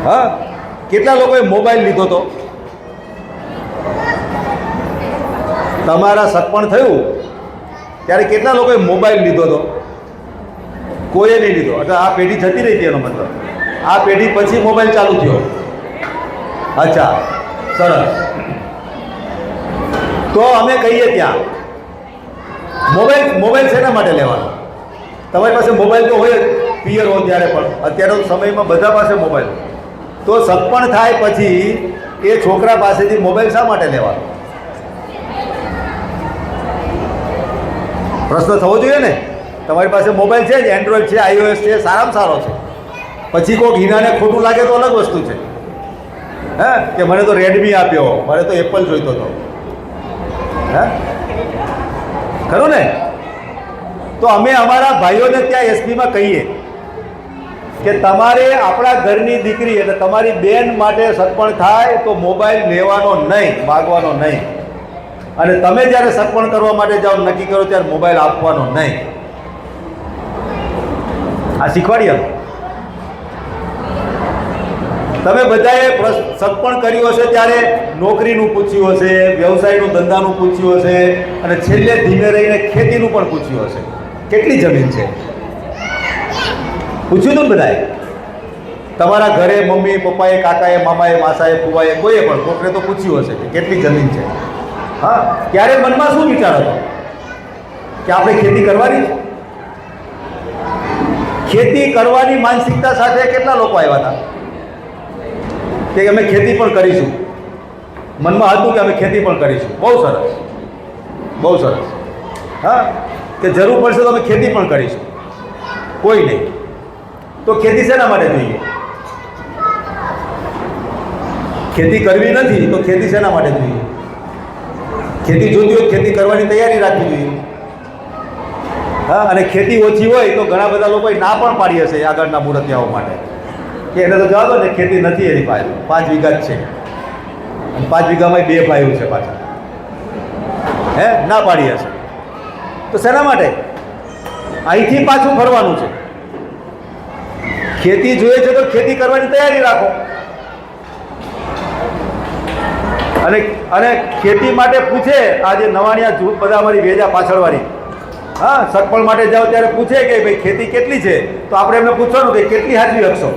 હા? કેટલા લોકોએ મોબાઈલ લીધો તો? તમારા સગપણ થયું ત્યારે કેટલા લોકોએ મોબાઈલ લીધો હતો? કોઈએ નહીં લીધો. એટલે આ પેઢી જતી રહી હતી, એનો મતલબ આ પેઢી પછી મોબાઈલ ચાલુ થયો. અચ્છા, સરસ. તો અમે કહીએ ત્યાં મોબાઈલ શેના માટે લેવાનો? તમારી પાસે મોબાઈલ તો હોય જ, પિયર હોય ત્યારે પણ. અત્યારે સમયમાં બધા પાસે મોબાઈલ. તો સગપણ થાય પછી એ છોકરા પાસેથી મોબાઈલ શા માટે લેવાનો? પ્રશ્ન થવો જોઈએ ને. તમારી પાસે મોબાઈલ છે જ, એન્ડ્રોઈડ છે, iOS છે, સારામાં સારો છે. પછી કોઈક હીરાને ખોટું લાગે તો અલગ વસ્તુ છે. હે કે મને તો રેડમી આપ્યો, મારે તો એપલ જોઈતો હતો. હે ખરું ને? તો અમે અમારા ભાઈઓને ત્યાં એસપીમાં કહીએ કે તમારે આપણા ઘરની દીકરી એટલે તમારી બેન માટે સગપણ થાય તો મોબાઈલ લેવાનો નહીં, માગવાનો નહીં. અને તમે જ્યારે સગપણ કરવા માટે જાઓ નક્કી કરો ત્યારે મોબાઈલ આપવાનો નહીં. આ શીખવાડીએ. તમે બધાએ સગપણ કર્યું હશે ત્યારે નોકરીનું પૂછ્યું હશે, વ્યવસાયનું ધંધાનું પૂછ્યું હશે, અને છેલ્લે ધીમે રહીને ખેતીનું પણ પૂછ્યું હશે. કેટલી જમીન છે પૂછ્યું હતું બધાએ? તમારા ઘરે મમ્મી પપ્પાએ, કાકાએ, મામાએ, માસાએ, ફુવાએ, કોઈએ પણ કોકને તો પૂછ્યું હશે કે કેટલી જમીન છે. હા, ત્યારે મનમાં શું વિચાર હતો કે આપણે ખેતી કરવાની છે? ખેતી કરવાની માનસિકતા સાથે કેટલા લોકો આવ્યા હતા કે અમે ખેતી પણ કરીશું? મનમાં હતું કે અમે ખેતી પણ કરીશું. બહુ સરસ, બહુ સરસ. હા, કે જરૂર પડશે તો અમે ખેતી પણ કરીશું. કોઈ નહીં. તો ખેતી શેના માટે જોઈએ? ખેતી કરવી નથી તો ખેતી શેના માટે જોઈએ? ખેતી જોતી હોય ખેતી કરવાની તૈયારી રાખવી જોઈએ. હા, અને ખેતી ઓછી હોય તો ઘણા બધા લોકોએ ના પણ પાડી હશે આગળના મૂર્તિયાઓ માટે કે એને તો જવા દો ને, ખેતી નથી એની પાસે, 5 વીઘા જ છે, અને 5 વીઘામાં 2 ભાઈઓ છે પાછા. હે, ના પાડી હશે. તો શેના માટે? અહીંથી પાછું ફરવાનું છે. ખેતી જોઈએ છે તો ખેતી કરવાની તૈયારી રાખો. અને ખેતી માટે પૂછે, આજે નવાણિયા બધા અમારી વેજા પાછળવાળી, હા, સગપણ માટે જાઓ ત્યારે પૂછે કે ભાઈ ખેતી કેટલી છે, તો આપણે એમને પૂછવાનું કે કેટલી હાજરી રાખશો.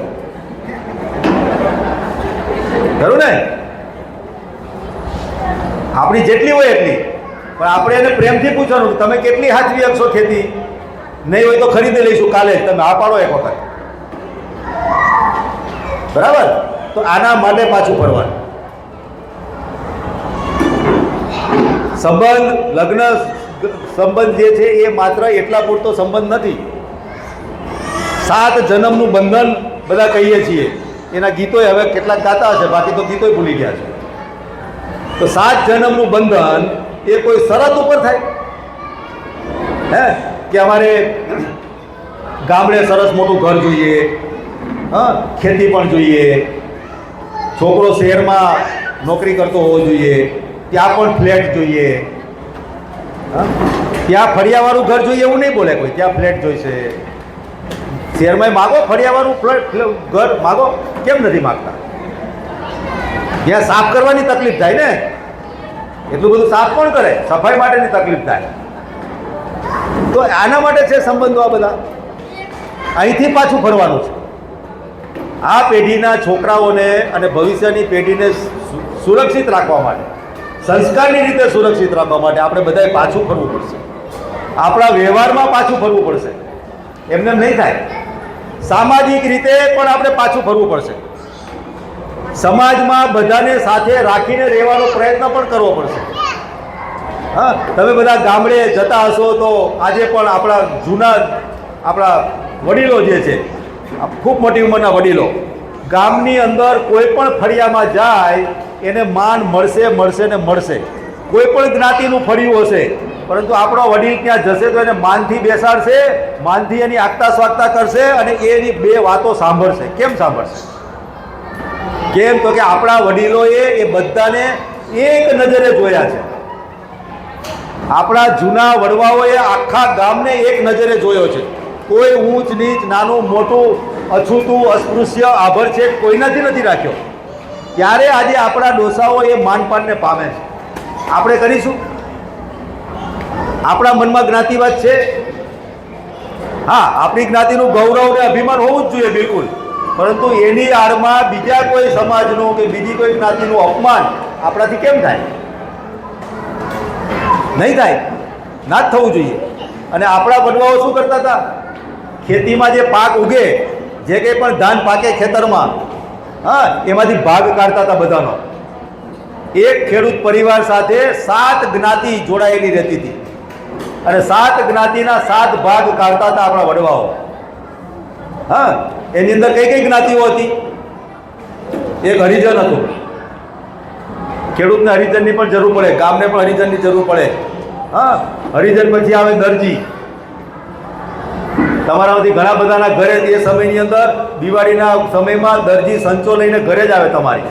ખરું ને? આપણી જેટલી હોય એટલી, પણ આપણે એને પ્રેમથી પૂછવાનું તમે કેટલી હાજરી આપશો ખેતી? નહીં હોય તો ખરીદી લઈશું કાલે જ, તમે આ પાડો એક વખત. બરાબર? તો આના માટે પાછું ફરવાનું. સંબંધ, લગ્ન સંબંધ જે છે એ માત્ર એટલા પૂરતો સંબંધ નથી. 7 જન્મનું બંધન બધા કહીએ છીએ. એના ગીતોય હવે કેટલાક ગાતા હશે, બાકી તો ગીતોય ભૂલી ગયા છે. તો 7 જન્મનું બંધન એ કોઈ શરત ઉપર થાય? હે કે અમારે ગામડે સરસ મોટું ઘર જોઈએ, હા, ખેતી પણ જોઈએ, છોકરો શહેરમાં નોકરી કરતો હોવો જોઈએ, ત્યાં પણ ફ્લેટ જોઈએ, ત્યાં ફળિયાવાળું ઘર જોઈએ એવું નહીં બોલે કોઈ, ત્યાં ફ્લેટ જોઈશે. શહેરમાં માગો ફળિયાવાળું ઘર માગો, કેમ નથી માગતા? ત્યાં સાફ કરવાની તકલીફ થાય ને, એટલું બધું સાફ પણ કરે, સફાઈ માટેની તકલીફ થાય. તો આના માટે છે સંબંધો આ બધા. અહીંથી પાછું ફરવાનું છે. આ પેઢીના છોકરાઓને અને ભવિષ્યની પેઢીને સુરક્ષિત રાખવા માટે, સંસ્કારની રીતે સુરક્ષિત રાખવા માટે આપણે બધાએ પાછું ફરવું પડશે. આપણા વ્યવહારમાં પાછું ફરવું પડશે. એમને નહીં થાય. સામાજિક રીતે પણ આપણે પાછું ફરવું પડશે. સમાજમાં બધાને સાથે રાખીને રહેવાનો પ્રયત્ન પણ કરવો પડશે. હા, તમે બધા ગામડે જતા હશો તો આજે પણ આપણા જૂના આપણા વડીલો જે છે, ખૂબ મોટી ઉંમરના વડીલો, ગામની અંદર કોઈ પણ ફળિયામાં જાય એને માન મળશે, મળશે ને મળશે. કોઈ પણ જ્ઞાતિનું ફળિયું હશે, પરંતુ આપણો વડીલ ત્યાં જશે તો એને માનથી બેસાડશે, માનથી એની આગતા સ્વાગતા કરશે અને એની 2 વાતો સાંભળશે. કેમ સાંભળશે? કેમ તો કે આપણા વડીલોએ એ બધાને એક નજરે જોયા છે. આપણા જૂના વડવાઓએ આખા ગામને એક નજરે જોયો છે. કોઈ ઊંચ નીચ, નાનું મોટું, અછૂતું, અસ્પૃશ્ય, આભડછેદ કોઈનાથી નથી રાખ્યો. ત્યારે આજે આપણા ડોસાઓ એ માનપાનને પામે છે. આપણે કરીશું? આપણા મનમાં જ્ઞાતિવાદ છે. હા, આપણી જ્ઞાતિનું ગૌરવ ને અભિમાન હોવું જ જોઈએ, બિલકુલ. પરંતુ એની આડમાં બીજા કોઈ સમાજનું કે બીજી કોઈ જ્ઞાતિનું અપમાન આપણાથી કેમ થાય? નહીં થાય, ના જ થવું જોઈએ. અને આપણા વડવાઓ શું કરતા હતા? ખેતીમાં જે પાક ઉગે, જે કંઈ પણ ધાન પાકે ખેતરમાં, હા, એમાંથી ભાગ કાઢતા હતા બધાનો. એક ખેડૂત પરિવાર સાથે 7 જ્ઞાતિ જોડાયેલી રહેતી હતી અને 7 જ્ઞાતિના 7 ભાગ કાઢતા હતા આપણા વડવાઓ. હા, એની અંદર કઈ કઈ જ્ઞાતિઓ હતી? એક હરિજન હતું. ખેડૂતને હરિજનની પણ જરૂર પડે, ગામને પણ હરિજનની જરૂર પડે. હા, હરિજન પછી આવે દરજી. તમારામાંથી ઘણા બધાના ઘરે એ સમયની અંદર દિવાળીના સમયમાં દરજી સંચો લઈને ઘરે જ આવે તમારી,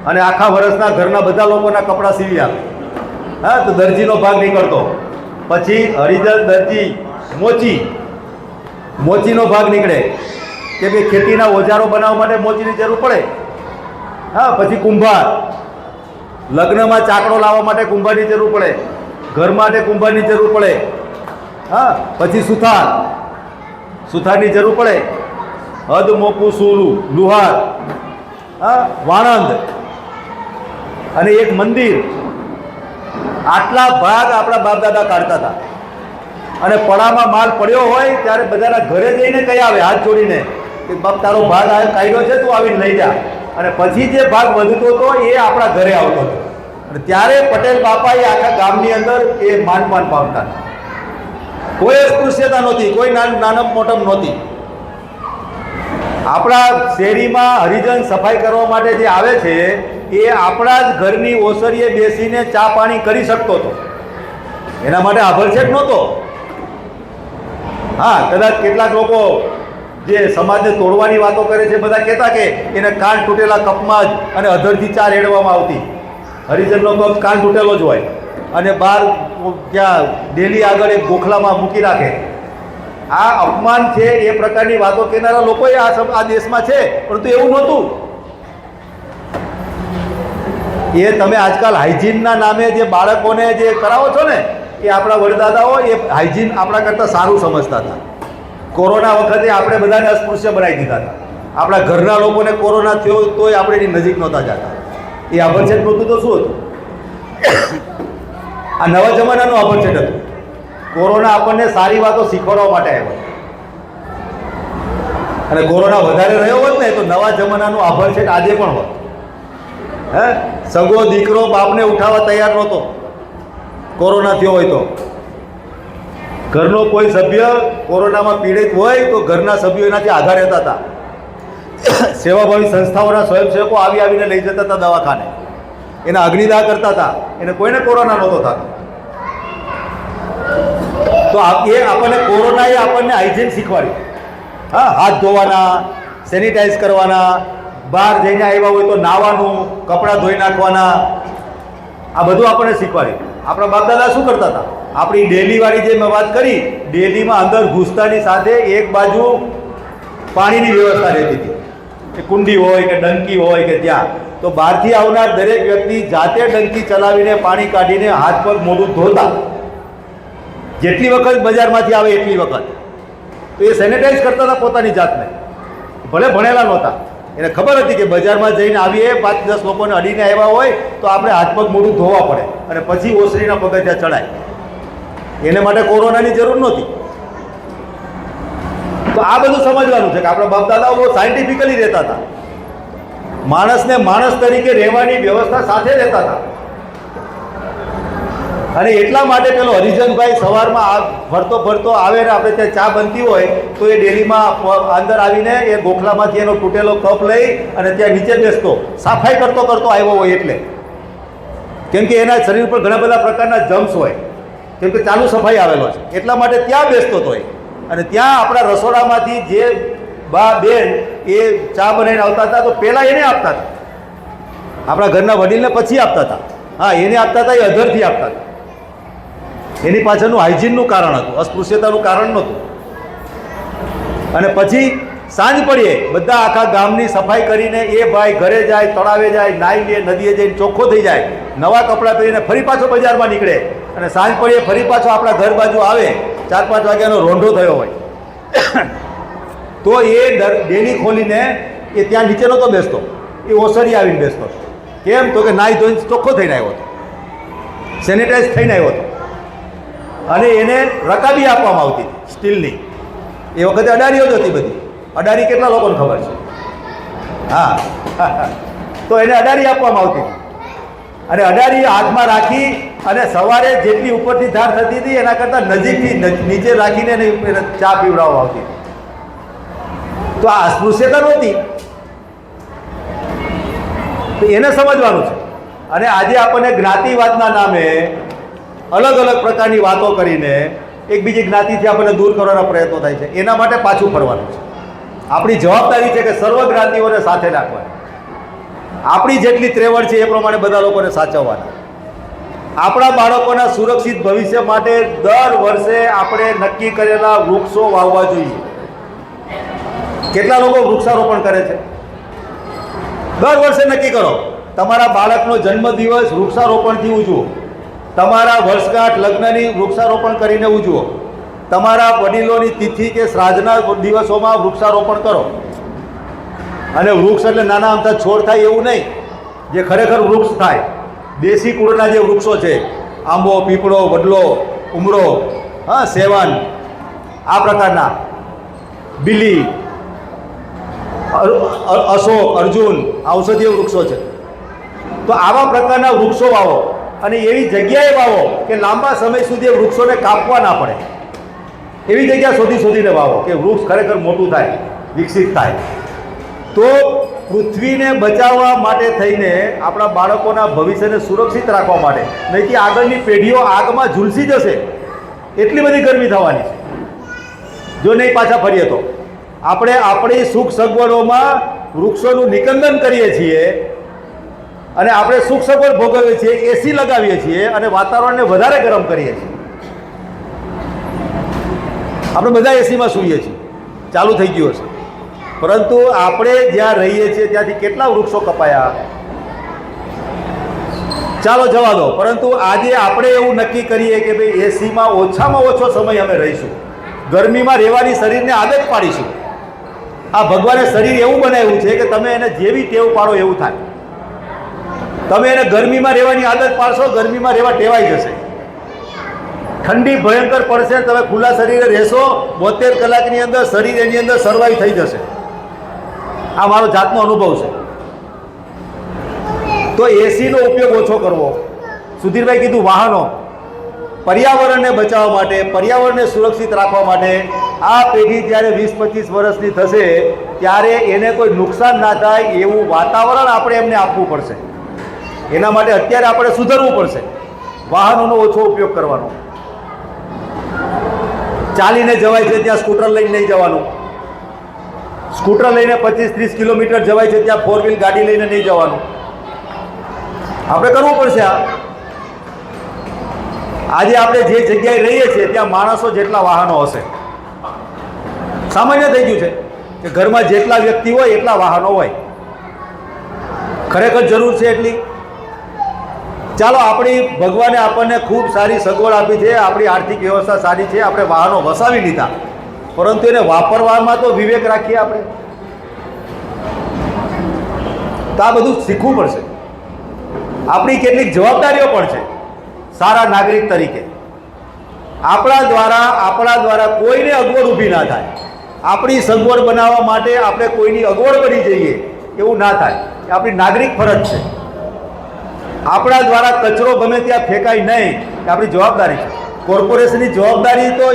અને આખા વર્ષના ઘરના બધા લોકોના કપડાં સીવી આપે. હા, તો દરજીનો ભાગ નીકળતો. પછી હરિજન, દરજી, મોચીનો ભાગ નીકળે કે ભાઈ ખેતીના ઓજારો બનાવવા માટે મોચીની જરૂર પડે. હા, પછી કુંભાર, લગ્નમાં ચાકડો લાવવા માટે કુંભારની જરૂર પડે, ઘર માટે કુંભારની જરૂર પડે. હા, પછી સુથારની જરૂર પડે. હદ, મોપું, સૂલું, લુહાર, હા, વાણંદ અને એક મંદિર. આટલા ભાગ આપણા બાપ દાદા કાઢતા હતા. અને પડામાં માલ પડ્યો હોય ત્યારે બધાના ઘરે જઈને કહી આવે હાથ જોડીને કે બાપ તારો ભાગ કાઢ્યો છે, તું આવીને લઈ જા. અને પછી જે ભાગ વધતો હતો એ આપણા ઘરે આવતો હતો. અને ત્યારે પટેલ બાપા એ આખા ગામની અંદર એ માન પામતા. કોઈ અસ્પૃશ્યતા નહોતી, કોઈ નાનમ મોટમ નહોતી. આપણા શેરીમાં હરિજન સફાઈ કરવા માટે જે આવે છે એ આપણા જ ઘરની ઓસરીએ બેસીને ચા પાણી કરી શકતો હતો. એના માટે આભરછેટ નહોતો. હા, કદાચ કેટલાક લોકો જે સમાજને તોડવાની વાતો કરે છે બધા કહેતા કે એને કાન તૂટેલા કપમાં જ અને અધરથી ચા રેડવામાં આવતી. હરિજનનો કપ કાન તૂટેલો જ હોય અને બહાર ત્યાં ડેલી આગળ એક ગોખલામાં મૂકી રાખે. આ અપમાન છે. એ પ્રકારની વાતો કહેનારા લોકો આ દેશમાં છે, પરંતુ એવું નહોતું. એ તમે આજકાલ હાઇજીનના નામે જે બાળકોને જે કરાવો છો ને, એ આપણા વડદાદાઓ એ હાઇજીન આપણા કરતાં સારું સમજતા હતા. કોરોના વખતે આપણે બધાને અસ્પૃશ્ય બનાવી દીધા હતા. આપણા ઘરના લોકોને કોરોના થયો તોય આપણે એની નજીક નહોતા જતા. એ આભરછેટ નહોતું તો શું હતું? આ નવા જમાનાનું આભરછેટ હતું. કોરોના આપણને સારી વાતો શીખવાડવા માટે આવ્યો, અને કોરોના વધારે રહ્યો હોત ને તો નવા જમાનાનું આભરછેટ આજે પણ હોત. હે, સગો દીકરો બાપને ઉઠાવવા તૈયાર નહોતો કોરોના થયો હોય તો. ઘરનો કોઈ સભ્ય કોરોનામાં પીડિત હોય તો ઘરના સભ્યો એનાથી આધાર રહેતા હતા. સેવાભાવી સંસ્થાઓના સ્વયંસેવકો આવીને લઈ જતા હતા દવાખાને, એના અગ્નિદાહ કરતા હતા. એને કોઈને કોરોના નહોતો થતો. તો એ આપણને કોરોનાએ આપણને હાઇજીન શીખવાડ્યું. હા, હાથ ધોવાના, સેનિટાઈઝ કરવાના, બહાર જઈને આવ્યા હોય તો નાહવાનું, કપડાં ધોઈ નાખવાના, આ બધું આપણને શીખવાડ્યું. આપણા બાપ દાદા શું કરતા હતા? આપણી ડેલીવાળી જે મેં વાત કરી, ડેલીમાં અંદર ઘૂસતાની સાથે એક બાજુ પાણીની વ્યવસ્થા રહેતી હતી, કે કુંડી હોય કે ડંકી હોય કે ત્યાં. તો બહારથી આવનાર દરેક વ્યક્તિ જાતે ડંકી ચલાવીને પાણી કાઢીને હાથ પગ મોઢું ધોતા. જેટલી વખત બજારમાંથી આવે એટલી વખત. તો એ સેનિટાઈઝ કરતા હતા પોતાની જાતને. ભલે ભણેલા નહોતા, એને ખબર હતી કે બજારમાં જઈને આવીએ 5-10 લોકોને અડીને આવ્યા હોય તો આપણે હાથ પગ મોઢું ધોવા પડે અને પછી ઓસરીના પગથિયા ચડાય. એને માટે કોરોનાની જરૂર નહોતી. તો આ બધું સમજવાનું છે કે આપણા બાપ દાદાઓ બહુ સાયન્ટિફિકલી રહેતા હતા. માણસને માણસ તરીકે રહેવાની વ્યવસ્થા સાથે રહેતા હતા. અને એટલા માટે પેલો હરિજનભાઈ સવારમાં ફરતો આવે ને આપણે ત્યાં ચા બનતી હોય તો એ ડેરીમાં અંદર આવીને એ ગોખલામાંથી એનો તૂટેલો કપ લઈ અને ત્યાં નીચે બેસતો, સફાઈ કરતો આવ્યો હોય એટલે. કેમ કે એના શરીર પર ઘણા બધા પ્રકારના જમ્સ હોય, કેમ કે ચાલુ સફાઈ આવેલો છે, એટલા માટે ત્યાં બેસતો હતો. અને ત્યાં આપણા રસોડામાંથી જે બેન એ ચા બનાવીને આવતા હતા તો પહેલાં એને આપતા હતા. આપણા ઘરના વડીલને પછી આપતા હતા. હા, એને આપતા હતા, એ અધરથી આપતા હતા. એની પાછળનું હાઇજીનનું કારણ હતું, અસ્પૃશ્યતાનું કારણ નહોતું. અને પછી સાંજ પડીએ બધા આખા ગામની સફાઈ કરીને એ ભાઈ ઘરે જાય, તળાવે જાય, નાહી લે, નદીએ જઈને ચોખ્ખો થઈ જાય, નવા કપડાં પહેરીને ફરી પાછો બજારમાં નીકળે અને સાંજ પડીએ ફરી પાછો આપણા ઘર બાજુ આવે. 4-5 વાગ્યાનો રોંઢો થયો હોય તો એ ડેલી ખોલીને એ ત્યાં નીચે નહોતો બેસતો, એ ઓસરી આવીને બેસતો. કેમ? તો કે નાહી ધોઈને ચોખ્ખો થઈને આવ્યો હતો, સેનિટાઈઝ થઈને આવ્યો હતો. અને એને રકાબી આપવામાં આવતી સ્ટીલની. એ વખતે અડારીઓ જ હતી બધી. અડારી કેટલા લોકોને ખબર છે? હા, તો એને અડારી આપવામાં આવતી. અને અડાડી હાથમાં રાખી અને સવારે જેટલી ઉપરથી ધાર થતી હતી એના કરતાં નજીકથી નીચે રાખીને એને ચા પીવડાવવા આવતી. તો આ અસ્પૃશ્યતા નહોતી, તો એને સમજવાનું છે. અને આજે આપણને જ્ઞાતિવાદના નામે અલગ અલગ પ્રકારની વાતો કરીને એકબીજી જ્ઞાતિથી આપણને દૂર કરવાના પ્રયત્નો થાય છે. એના માટે પાછું ફરવાનું છે. આપણી જવાબદારી છે કે સર્વ જ્ઞાતિઓને સાથે રાખવાની. આપણી જેટલી ત્રેવડ છે એ પ્રમાણે બધા લોકોને સાચવવાના. આપણા બાળકોના સુરક્ષિત ભવિષ્ય માટે દર વર્ષે આપણે નક્કી કરેલા વૃક્ષો વાવવા જોઈએ. કેટલા લોકો વૃક્ષારોપણ કરે છે? દર વર્ષે નક્કી કરો, તમારા બાળકનો જન્મદિવસ વૃક્ષારોપણથી ઉજવો, તમારા વર્ષગાંઠ લગ્નની વૃક્ષારોપણ કરીને ઉજવો, તમારા વડીલોની તિથિ કે શ્રાદ્ધના દિવસોમાં વૃક્ષારોપણ કરો. અને વૃક્ષ એટલે નાના અમથા છોડ થાય એવું નહીં, જે ખરેખર વૃક્ષ થાય. દેશી કુળના જે વૃક્ષો છે, આંબો, પીપળો, વડલો, ઉમરો, હા, સેવન, આ પ્રકારના, બીલી, અશોક, અર્જુન, ઔષધીય વૃક્ષો છે. તો આવા પ્રકારના વૃક્ષો વાવો અને એવી જગ્યાએ વાવો કે લાંબા સમય સુધી એ વૃક્ષોને કાપવા ના પડે. એવી જગ્યા શોધીને વાવો કે વૃક્ષ ખરેખર મોટું થાય, વિકસિત થાય. તો પૃથ્વીને બચાવવા માટે થઈને આપણા બાળકોના ભવિષ્યને સુરક્ષિત રાખવા માટે, નહીંથી આગળની પેઢીઓ આગમાં ઝૂલસી જશે. એટલી બધી ગરમી થવાની છે જો નહીં પાછા ફરીએ તો. આપણે આપણી સુખ સગવડોમાં વૃક્ષોનું નિકંદન કરીએ છીએ અને આપણે સુખ સગવડ ભોગવીએ છીએ, એસી લગાવીએ છીએ અને વાતાવરણને વધારે ગરમ કરીએ છીએ. આપણે બધા એસીમાં સૂઈએ છીએ, ચાલુ થઈ ગયું હશે. પરંતુ આપણે જ્યાં રહીએ છીએ ત્યાંથી કેટલા વૃક્ષો કપાયા? ચાલો જવા દો. પરંતુ આજે આપણે એવું નક્કી કરીએ કે ભાઈ એસીમાં ઓછામાં ઓછો સમય અમે રહીશું, ગરમીમાં રહેવાની શરીરને આદત પાડીશું. આ ભગવાને શરીર એવું બનાવ્યું છે કે તમે એને જેવી ટેવ પાડો એવું થાય. તમે એને ગરમીમાં રહેવાની આદત પાડશો, ગરમીમાં રહેવા ટેવાઈ જશે. ઠંડી ભયંકર પડશે, તમે ખુલ્લા શરીરે રહેશો, 72 કલાકની અંદર શરીર એની અંદર સર્વાઈવ થઈ જશે. આ મારો જાતનો અનુભવ છે. તો એસીનો ઉપયોગ ઓછો કરવો. સુધીરભાઈ કીધું વાહનો, પર્યાવરણને બચાવવા માટે, પર્યાવરણને સુરક્ષિત રાખવા માટે આ પેઢી જ્યારે 20-25 વર્ષની થશે ત્યારે એને કોઈ નુકસાન ના થાય એવું વાતાવરણ આપણે એમને આપવું પડશે. એના માટે અત્યારે આપણે સુધરવું પડશે. વાહનોનો ઓછો ઉપયોગ કરવાનો. ચાલીને જવાય છે ત્યાં સ્કૂટર લઈને નહીં જવાનું. સ્કૂટર લઈને 25-30 કિલોમીટર જવાય છે ત્યાં 4 વ્હીલ ગાડી લઈને નહીં જવાનું. આપણે કરવું પડશે. આજે આપણે જે જગ્યાએ રહીએ છીએ ત્યાં માણસો જેટલા વાહનો હશે. સામાન્ય થઈ ગયું છે કે ઘરમાં જેટલા વ્યક્તિ હોય એટલા વાહનો હોય. ખરેખર જરૂર છે એટલી? ચાલો, આપણી ભગવાને આપણને ખૂબ સારી સગવડ આપી છે, આપણી આર્થિક વ્યવસ્થા સારી છે, આપણે વાહનો વસાવી લીધા, પરંતુ એને વાપરવામાં તો વિવેક રાખીએ આપણે. તો આ બધું શીખવું પડશે. આપણી કેટલીક જવાબદારીઓ પણ છે સારા નાગરિક તરીકે. આપણા દ્વારા કોઈને અગવડ ઊભી ના થાય. આપણી સગવડ બનાવવા માટે આપણે કોઈની અગવડ બની જઈએ એવું ના થાય. એ આપણી નાગરિક ફરજ છે. આપણા દ્વારા કચરો ગમે ત્યાં ફેંકાય નહીં, એ આપણી જવાબદારી છે. કોર્પોરેશનની જવાબદારી તો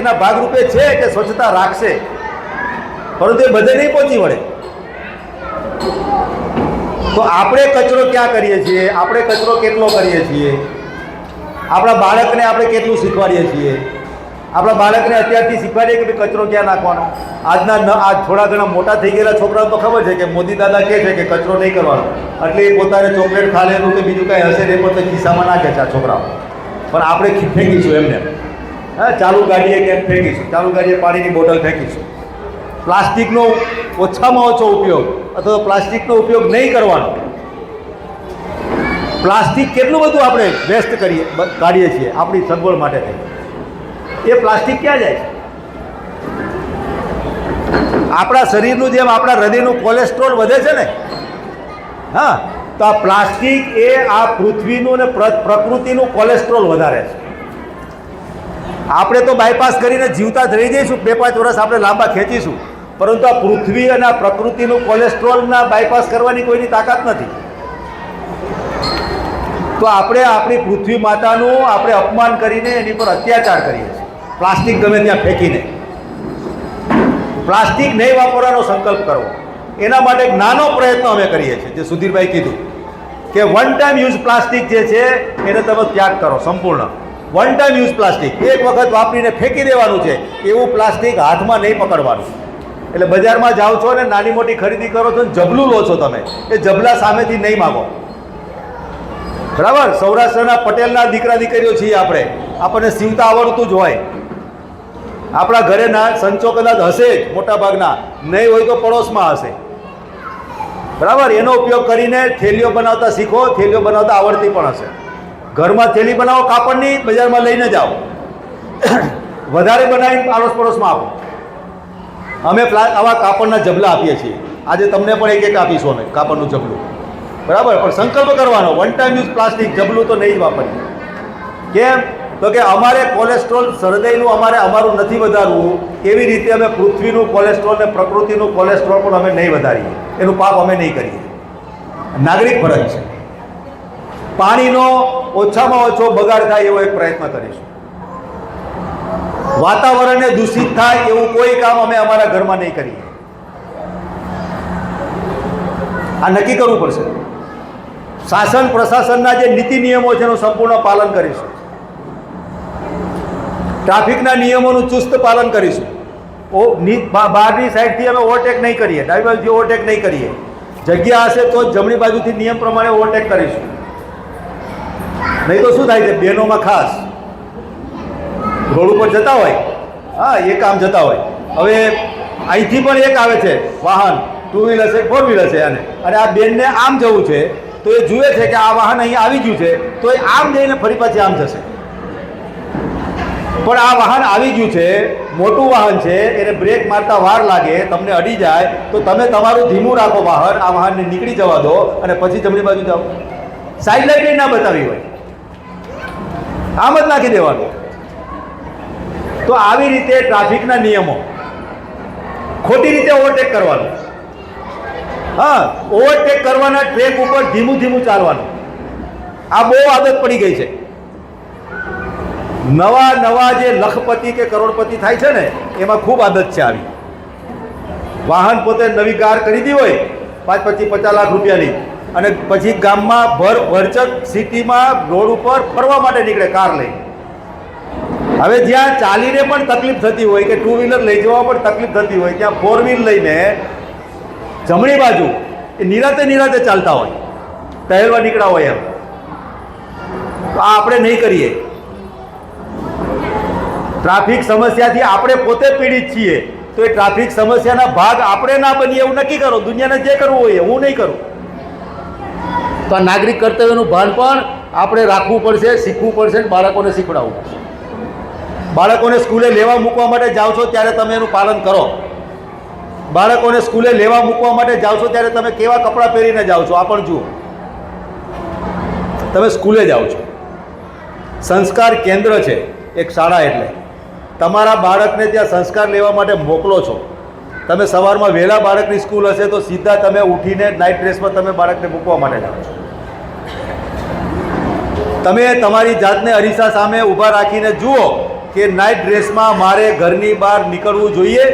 એના ભાગરૂપે છે કે સ્વચ્છતા રાખશે, પરંતુ એ બધે નહીં પહોંચી વળે. તો આપણે કચરો ક્યાં કરીએ છીએ? આપણે કચરો કેટલો કરીએ છીએ? આપણા બાળકને આપણે કેટલું શીખવાડીએ છીએ? આપણા બાળકને અત્યારથી શીખવાડીએ કે ભાઈ કચરો ક્યાં નાખવાનો? આ થોડા ઘણા મોટા થઈ ગયેલા છોકરાઓ તો ખબર છે કે મોદી દાદા કહે છે કે કચરો નહીં કરવાનો, એટલે એ પોતાને ચોકલેટ ખાલેલું કે બીજું કાંઈ હશે ને પોતે ખિસ્સામાં નાખે છે આ છોકરાઓ. પણ આપણે ફેંકીશું એમને. હા, ચાલુ ગાડીએ ક્યાંક ફેંકીશું, ચાલુ ગાડીએ પાણીની બોટલ ફેંકીશું. પ્લાસ્ટિકનો ઓછામાં ઓછો ઉપયોગ અથવા પ્લાસ્ટિકનો ઉપયોગ નહીં કરવાનો. પ્લાસ્ટિક કેટલું બધું આપણે વેસ્ટ કાઢીએ છીએ આપણી સગવડ માટે થઈ. એ પ્લાસ્ટિક ક્યાં જાય છે? આપણા શરીરનું જેમ આપણા હૃદયનું કોલેસ્ટ્રોલ વધે છે ને, હા, તો આ પ્લાસ્ટિક એ આ પૃથ્વીનું અને પ્રકૃતિનું કોલેસ્ટ્રોલ વધારે છે. આપણે તો બાયપાસ કરીને જીવતા જ રહી જઈશું, 2-5 વર્ષ આપણે લાંબા ખેંચીશું, પરંતુ આ પૃથ્વી અને આ પ્રકૃતિનું કોલેસ્ટ્રોલના બાયપાસ કરવાની કોઈની તાકાત નથી. તો આપણે આપણી પૃથ્વી માતાનું આપણે અપમાન કરીને એની પર અત્યાચાર કરીએ છીએ, પ્લાસ્ટિક ગમે ત્યાં ફેંકીને. પ્લાસ્ટિક નહીં વાપરવાનો સંકલ્પ કરવો, એના માટે એક નાનો પ્રયત્ન અમે કરીએ છીએ, જે સુધીરભાઈ કીધું કે વન ટાઈમ યુઝ પ્લાસ્ટિક જે છે એને તમે ત્યાગ કરો સંપૂર્ણ. વન ટાઈમ યુઝ પ્લાસ્ટિક એક વખત વાપરીને ફેંકી દેવાનું છે, એવું પ્લાસ્ટિક હાથમાં નહીં પકડવાનું. એટલે બજારમાં જાઓ છો ને નાની મોટી ખરીદી કરો છો ને જબલું લો છો તમે, એ જબલા સામેથી નહીં માગો. બરાબર? સૌરાષ્ટ્રના પટેલના દીકરા દીકરીઓ છીએ આપણે, આપણને સીવતા આવડતું જ હોય. આપણા ઘરે ના સંચો કદાચ હશે જ મોટા ભાગના, નહીં હોય તો પડોશમાં હશે. બરાબર? એનો ઉપયોગ કરીને થેલીઓ બનાવતા શીખો, થેલીઓ બનાવતા આવડતી પણ હશે. ઘરમાં થેલી બનાવો કાપડની, બજારમાં લઈને જાઓ, વધારે બનાવીને આડોશ પડોશમાં આપો. અમે આવા કાપડના જબલા આપીએ છીએ. આજે તમને પણ એક આપીશું અમે કાપડનું જબલું. બરાબર? પણ સંકલ્પ કરવાનો, વન ટાઈમ યુઝ પ્લાસ્ટિક જબલું તો નહીં જ વાપરીએ. કેમ? તો કે અમારે કોલેસ્ટ્રોલ હૃદયનું અમારું નથી વધારવું, એવી રીતે અમે પૃથ્વીનું કોલેસ્ટ્રોલ ને પ્રકૃતિનું કોલેસ્ટ્રોલ પણ અમે નહીં વધારીએ. એનું પાપ અમે નહીં કરીએ. નાગરિક ફરજ છે. પાણીનો ઓછામાં ઓછો બગાડ થાય એવો એક પ્રયત્ન કરીશું. વાતાવરણને દૂષિત થાય એવું કોઈ કામ અમે અમારા ઘરમાં નહીં કરીએ. આ નક્કી કરવું પડશે. શાસન પ્રશાસનના જે નીતિ નિયમો છે એનું સંપૂર્ણ પાલન કરીશું. ટ્રાફિકના નિયમોનું ચુસ્ત પાલન કરીશું. બહારની સાઈડથી અમે ઓવરટેક નહીં કરીએ, ડાબી બાજુથી ઓવરટેક નહીં કરીએ. જગ્યા હશે તો જમણી બાજુથી નિયમ પ્રમાણે ઓવરટેક કરીશું. નહીં તો શું થાય છે, બહેનોમાં ખાસ રોડ ઉપર જતા હોય, હા એ કામ જતા હોય. હવે અહીંથી પણ એક આવે છે વાહન, ટુ વ્હીલર છે, ફોર વ્હીલર છે, અને આ બેનને આમ જવું છે તો એ જુએ છે કે આ વાહન અહીં આવી ગયું છે, તો એ આમ જઈને ફરી પાછી આમ જશે. પણ આ વાહન આવી ગયું છે, મોટું વાહન છે, એને બ્રેક મારતા વાર લાગે, તમને અડી જાય તો તમે તમારું ધીમું રાખો વાહન, આ વાહનને નીકળી જવા દો અને પછી જમણી બાજુ જાઓ. સાઈડ લાઈટ ના બતાવી હોય, આમ જ નાખી દેવાનું. તો આવી રીતે ટ્રાફિકના નિયમો, ખોટી રીતે ઓવરટેક કરવાનું, હા ઓવરટેક કરવાના, ટ્રેક ઉપર ધીમું ધીમું ચાલવાનું. આ બહુ આદત પડી ગઈ છે. નવા જે લખપતિ કે કરોડપતિ થાય છે ને એમાં ખૂબ આદત છે આવી. વાહન પોતે નવી કાર ખરીદી હોય 50 લાખ રૂપિયાની, અને પછી ગામમાં ભરચક સિટીમાં રોડ ઉપર ફરવા માટે નીકળે કાર લઈ. હવે જ્યાં ચાલીને પણ તકલીફ થતી હોય કે ટુ વ્હીલર લઈ જવા પણ તકલીફ થતી હોય, ત્યાં ફોર વ્હીલ લઈને જમણી બાજુ એ નિરાતે ચાલતા હોય, ટહેલવા નીકળ્યા હોય એમ. તો આ આપણે નહીં કરીએ. ટ્રાફિક સમસ્યાથી આપણે પોતે પીડિત છીએ, તો એ ટ્રાફિક સમસ્યાના ભાગ આપણે ના બનીએ એવું નક્કી કરો. દુનિયાને જે કરવું હોય હું નહીં કરું. તો આ નાગરિક કર્તવ્યનું ભાન પણ આપણે રાખવું પડશે, શીખવું પડશે, બાળકોને શીખવાડવું પડશે. બાળકોને સ્કૂલે લેવા મૂકવા માટે જાઓ છો ત્યારે તમે એનું પાલન કરો. બાળકોને સ્કૂલે લેવા મૂકવા માટે જાઓ છો ત્યારે તમે કેવા કપડાં પહેરીને જાઓ છો આ પણ જુઓ. તમે સ્કૂલે જાઓ છો, સંસ્કાર કેન્દ્ર છે એક શાળા, એટલે તમારા બાળકને ત્યાં સંસ્કાર લેવા માટે મોકલો છો. તમે સવારમાં વહેલા બાળકની સ્કૂલ હશે તો સીધા તમે ઉઠીને નાઇટ ડ્રેસમાં તમે બાળકને મૂકવા માટે જાઓ છો. તમે તમારી જાતને અરીસા સામે ઊભા રાખીને જુઓ કે નાઇટ ડ્રેસમાં મારે ઘરની બહાર નીકળવું જોઈએ.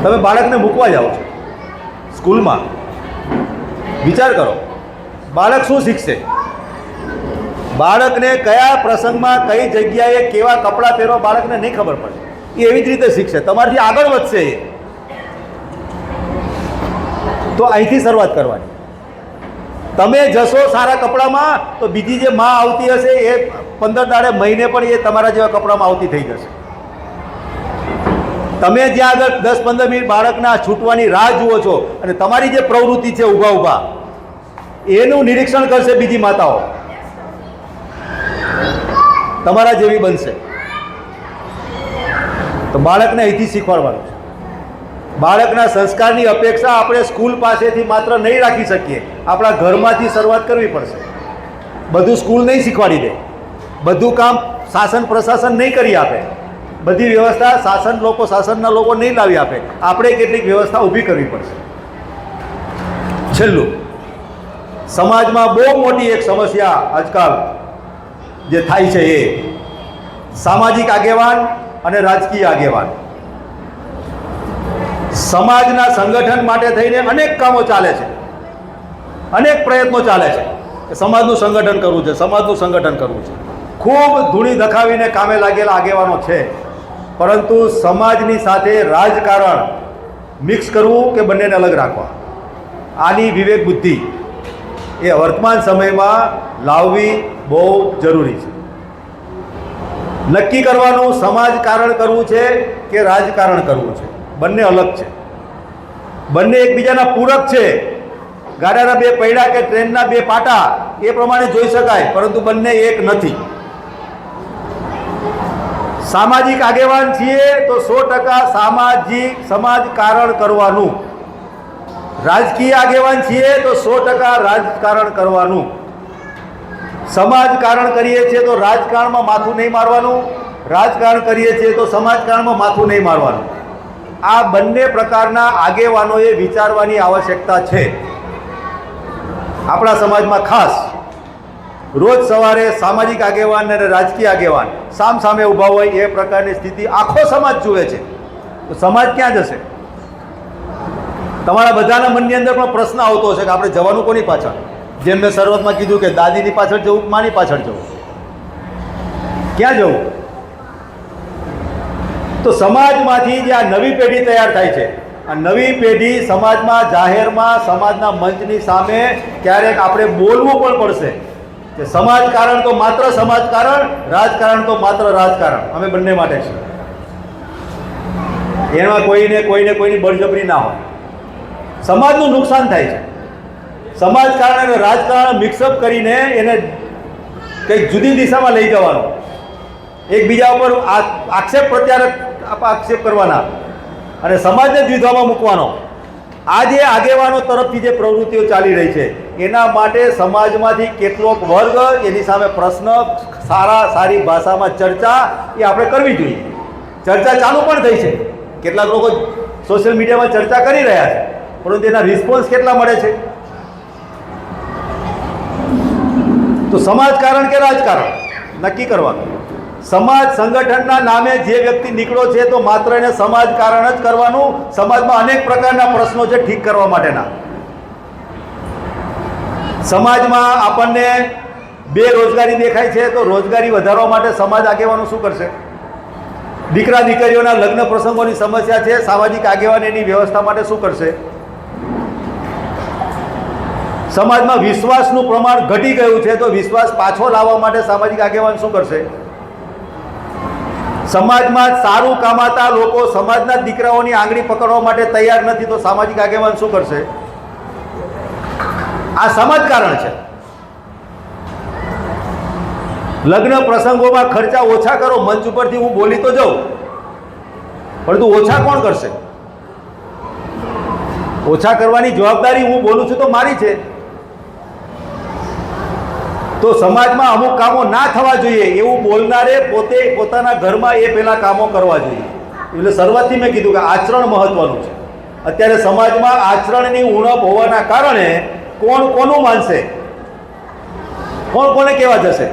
તમે બાળકને મૂકવા જાઓ છો સ્કૂલમાં, વિચાર કરો બાળક શું શીખશે. બાળકને કયા પ્રસંગમાં કઈ જગ્યાએ કેવા કપડાં પહેરવા બાળકને નહીં ખબર પડે, એ એવી જ રીતે શીખશે, તમારાથી આગળ વધશે. તો અહીંથી શરૂઆત કરવાની. તમે જશો સારા કપડામાં તો બીજી જે માં આવતી હશે એ 15 દાડે મહિને પણ એ તમારા જેવા કપડામાં આવતી થઈ જશે. તમે જ્યાં આગળ 10-15 મિનિટ બાળકના છૂટવાની રાહ જુઓ છો અને તમારી જે પ્રવૃત્તિ છે ઊભા ઊભા એનું નિરીક્ષણ કરશે બીજી માતાઓ, તમારા જેવી બનશે. તો બાળકને અહીંથી શીખવાડવાનું છે. બાળકના સંસ્કારની અપેક્ષા આપણે સ્કૂલ પાસેથી માત્ર નહીં રાખી શકીએ, આપણા ઘરમાંથી શરૂઆત કરવી પડશે. બધું સ્કૂલ નહીં શીખવાડી દે, બધું કામ શાસન પ્રશાસન નહીં કરી આપે, બધી વ્યવસ્થા શાસનના લોકો નહીં લાવી આપે. આપણે કેટલીક વ્યવસ્થા ઊભી કરવી પડશે. છેલ્લું, સમાજમાં બહુ મોટી એક સમસ્યા આજકાલ જે થાય છે એ સામાજિક આગેવાન અને રાજકીય આગેવાન. સમાજના સંગઠન માટે થઈને અનેક કામો ચાલે છે, અનેક પ્રયત્નો ચાલે છે કે સમાજનું સંગઠન કરવું છે, સમાજનું સંગઠન કરવું છે. ખૂબ ધૂણી ધખાવીને કામે લાગેલા આગેવાનો છે, પરંતુ સમાજની સાથે રાજકારણ મિક્સ કરવું કે બંનેને અલગ રાખવા, આની વિવેક બુદ્ધિ એ વર્તમાન સમયમાં લાવવી બહુ જરૂરી છે. નક્કી કરવાનું સમાજકારણ કરવું છે કે રાજકારણ કરવું છે, બંને અલગ છે, બંને એકબીજાના પૂરક છે. ગાડાના બે પૈડા કે ટ્રેનના બે પાટા એ પ્રમાણે જોઈ શકાય, પરંતુ બંને એક નથી. સામાજિક આગેવાન છીએ તો 100% સમાજકારણ કરવાનું, રાજકીય આગેવાન છીએ તો 100% રાજકારણ કરવાનું. સમાજકારણ કરીએ છીએ તો રાજકારણમાં માથું નહીં મારવાનું, રાજકારણ કરીએ છીએ તો સમાજકારણમાં માથું નહીં મારવાનું. આ બંને પ્રકારના આગેવાનોએ વિચારવાની આવશ્યકતા છે. આપણા સમાજમાં ખાસ રોજ સવારે સામાજિક આગેવાન અને રાજકીય આગેવાન સામ સામે ઊભા હોય એ પ્રકારની સ્થિતિ આખો સમાજ જુએ છે, તો સમાજ ક્યાં જશે? તમારા બધાના મનની અંદર પણ પ્રશ્ન આવતો હશે કે આપણે જવાનું કોની પાછળ? જેમ મેં શરૂઆતમાં કીધું કે દાદીની પાછળ જવું, માની પાછળ જવું, ક્યાં જવું? તો સમાજમાંથી જે આ નવી પેઢી તૈયાર થાય છે, આ નવી પેઢી સમાજમાં, જાહેરમાં, સમાજના મંચની સામે ક્યારેક આપણે બોલવું પણ પડશે કે સમાજકારણ તો માત્ર સમાજકારણ, રાજકારણ તો માત્ર રાજકારણ, અમે બંને માટે છે. એમાં કોઈની બળજબરી ના હોય. સમાજનું નુકસાન થાય છે. સમાજકારણ અને રાજકારણ મિક્સઅપ કરીને એને કંઈક જુદી દિશામાં લઈ જવાનો, એકબીજા ઉપર આક્ષેપ કરવાના અને સમાજને દ્વિધામાં મૂકવાનો, આ જે આગેવાનો તરફથી જે પ્રવૃત્તિઓ ચાલી રહી છે એના માટે સમાજમાંથી કેટલોક વર્ગ એની સામે પ્રશ્ન, સારી ભાષામાં ચર્ચા એ આપણે કરવી જોઈએ. ચર્ચા ચાલુ પણ થઈ છે, કેટલાક લોકો સોશિયલ મીડિયામાં ચર્ચા કરી રહ્યા છે, પરંતુ એના રિસ્પોન્સ કેટલા મળે છે? તો સમાજકારણ કે રાજકારણ નક્કી કરવાનું. સમાજ સંગઠનના નામે જે વ્યક્તિ નીકળો છે તો માત્ર એને સમાજકારણ જ કરવાનું. સમાજમાં અનેક પ્રકારના પ્રશ્નો છે ઠીક કરવા માટેના. સમાજમાં આપણને બેરોજગારી દેખાય છે, તો રોજગારી વધારવા માટે સમાજ આગેવાનો શું કરશે? દીકરા દીકરીઓના લગ્ન પ્રસંગોની સમસ્યા છે, સામાજિક આગેવાન એની વ્યવસ્થા માટે શું કરશે? સમાજમાં વિશ્વાસનું પ્રમાણ ઘટી ગયું છે, તો વિશ્વાસ પાછો લાવવા માટે સામાજિક આગેવાન શું કરશે? સમાજમાં સારું કમાતા લોકો સમાજના દીકરાઓની આંગળી પકડવા માટે તૈયાર નથી, તો સામાજિક આગેવાન શું કરશે? આ સમાજકારણ છે. લગ્ન પ્રસંગોમાં ખર્ચા ઓછા કરો, મંચ ઉપરથી હું બોલી તો જાઉં, પરંતુ ઓછા કોણ કરશે? ઓછા કરવાની જવાબદારી હું બોલું છું તો મારી છે. તો સમાજમાં અમુક કામો ના થવા જોઈએ એવું બોલનારે પોતે પોતાના ઘરમાં એ પહેલા કામો કરવા જોઈએ. એટલે શરૂઆતથી મેં કીધું કે આચરણ મહત્વનું છે. અત્યારે સમાજમાં આચરણની ઉણપ હોવાના કારણે કોણ કોનું માનશે, કોણ કોને કહેવા જશે?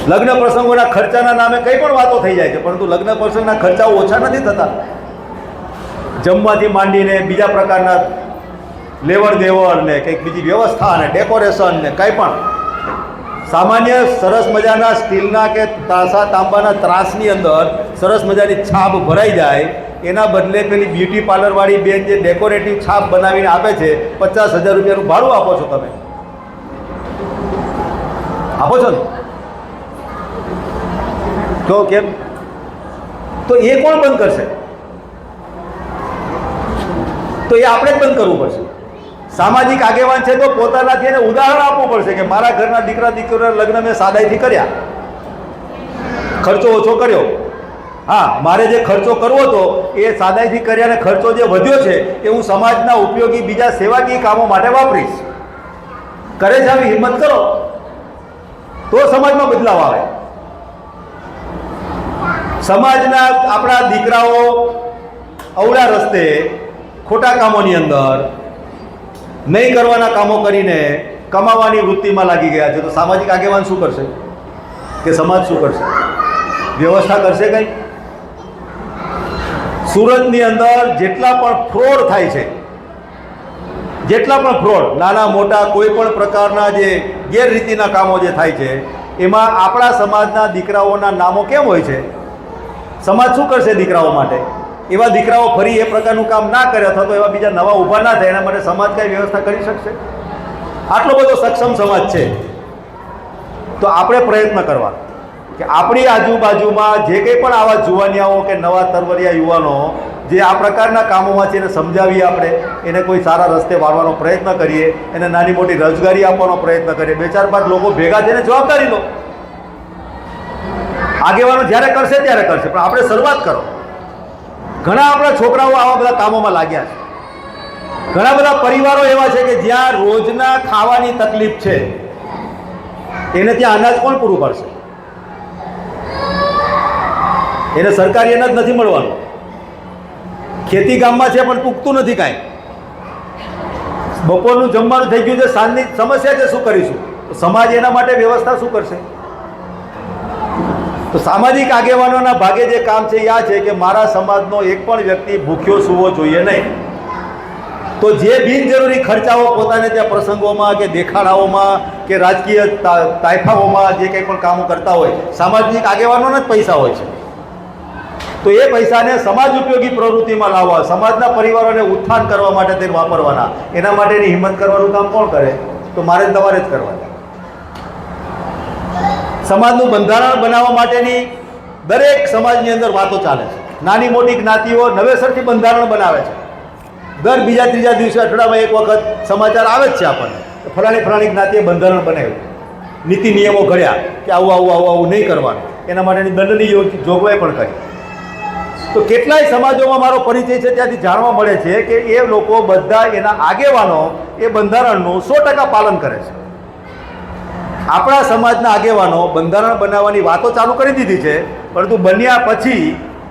લગ્ન પ્રસંગોના ખર્ચાના નામે કંઈ પણ વાતો થઈ જાય છે, પરંતુ લગ્ન પ્રસંગના ખર્ચાઓ ઓછા નથી થતા. જમવાથી માંડીને બીજા પ્રકારના લેવડ દેવડ ને કંઈક બીજી વ્યવસ્થા ને ડેકોરેશન ને કંઈ પણ સામાન્ય સરસ મજાના સ્ટીલના કે તાસા તાંબાના ત્રાસની અંદર સરસ મજાની છાપ ભરાઈ જાય, એના બદલે પેલી બ્યુટી પાર્લરવાળી બેન જે ડેકોરેટિવ છાપ બનાવીને આપે છે, 50,000 રૂપિયાનું ભાડું આપો છો તમે, આપો છો ને? તો કેમ? તો એ કોણ બંધ કરશે? તો એ આપણે જ બંધ કરવું પડશે. સામાજિક આગેવાન છે તો પોતાનાથી એને ઉદાહરણ આપવું પડશે કે મારા ઘરના દીકરા દીકરીઓના લગ્ન મેં સાદાઈથી કર્યા, ખર્ચો ઓછો કર્યો. હા, મારે જે ખર્ચો કરવો હતો એ સાદાઈથી કર્યા અને ખર્ચો જે વધ્યો છે એ હું સમાજના ઉપયોગી બીજા સેવાકીય કામો માટે વાપરીશ. કરે છે આવી હિંમત કરો તો સમાજમાં બદલાવ આવે. સમાજના આપણા દીકરાઓ અવળા રસ્તે ખોટા કામોની અંદર નહીં કરવાના કામો કરીને કમાવાની વૃત્તિમાં લાગી ગયા છે, તો સામાજિક આગેવાન શું કરશે કે સમાજ શું કરશે? વ્યવસ્થા કરશે કંઈ? સુરતની અંદર જેટલા પણ ફ્રોડ થાય છે, જેટલા પણ ફ્રોડ નાના મોટા કોઈ પણ પ્રકારના જે ગેરરીતિના કામો જે થાય છે, એમાં આપણા સમાજના દીકરાઓના નામો કેમ હોય છે? સમાજ શું કરશે દીકરાઓ માટે? એવા દીકરાઓ ફરી એ પ્રકારનું કામ ના કરે અથવા તો એવા બીજા નવા ઊભા ના થાય, એના માટે સમાજ કઈ વ્યવસ્થા કરી શકશે? આટલો બધો સક્ષમ સમાજ છે, તો આપણે પ્રયત્ન કરવા કે આપણી આજુબાજુમાં જે કંઈ પણ આવા જુવાનિયાઓ કે નવા તરવરિયા યુવાનો જે આ પ્રકારના કામોમાં છે એને સમજાવીએ, આપણે એને કોઈ સારા રસ્તે વાળવાનો પ્રયત્ન કરીએ, એને નાની મોટી રોજગારી આપવાનો પ્રયત્ન કરીએ, 2-4-5 લોકો ભેગા થઈને જવાબદારી લો. આગેવાનો જ્યારે કરશે ત્યારે કરશે, પણ આપણે શરૂઆત કરો. ઘણા આપણા છોકરાઓ આવા બધા કામોમાં લાગ્યા છે. ઘણા બધા પરિવારો એવા છે કે જ્યાં રોજના ખાવાની તકલીફ છે, એને ત્યાં અનાજ કોણ પૂરું પાડશે? એને સરકારી અનાજ નથી મળવાનું. ખેતી ગામમાં છે પણ પૂગતું નથી કાંઈ. બપોરનું જમવાનું થઈ ગયું છે, સાંજની સમસ્યા છે, શું કરીશું? તો સમાજ એના માટે વ્યવસ્થા શું કરશે? તો સામાજિક આગેવાનોના ભાગે જે કામ છે એ આ છે કે મારા સમાજનો એક પણ વ્યક્તિ ભૂખ્યો સૂવો જોઈએ નહીં. તો જે બિનજરૂરી ખર્ચાઓ પોતાને ત્યાં પ્રસંગોમાં કે દેખાડાઓમાં કે રાજકીય તાઇફાઓમાં જે કંઈ પણ કામો કરતા હોય, સામાજિક આગેવાનોના જ પૈસા હોય છે. તો એ પૈસાને સમાજ ઉપયોગી પ્રવૃત્તિમાં લાવવા, સમાજના પરિવારોને ઉત્થાન કરવા માટે તેને વાપરવાના, એના માટેની હિંમત કરવાનું કામ કોણ કરે? તો મારે તમારે જ કરવાનું. સમાજનું બંધારણ બનાવવા માટેની દરેક સમાજની અંદર વાતો ચાલે છે. નાની મોટી જ્ઞાતિઓ નવેસરથી બંધારણ બનાવે છે. દર બીજા ત્રીજા દિવસે અઠવાડિયામાં એક વખત સમાચાર આવે જ છે આપણને, ફલાણી જ્ઞાતિએ બંધારણ બનાવ્યું, નીતિ નિયમો ઘડ્યા કે આવું નહીં કરવાનું, એના માટેની દંડની જોગવાઈ પણ કરી. તો કેટલાય સમાજોમાં મારો પરિચય છે ત્યાંથી જાણવા મળે છે કે એ લોકો બધા એના આગેવાનો એ બંધારણનું 100% પાલન કરે છે. આપણા સમાજના આગેવાનો બંધારણ બનાવવાની વાતો ચાલુ કરી દીધી છે, પરંતુ બન્યા પછી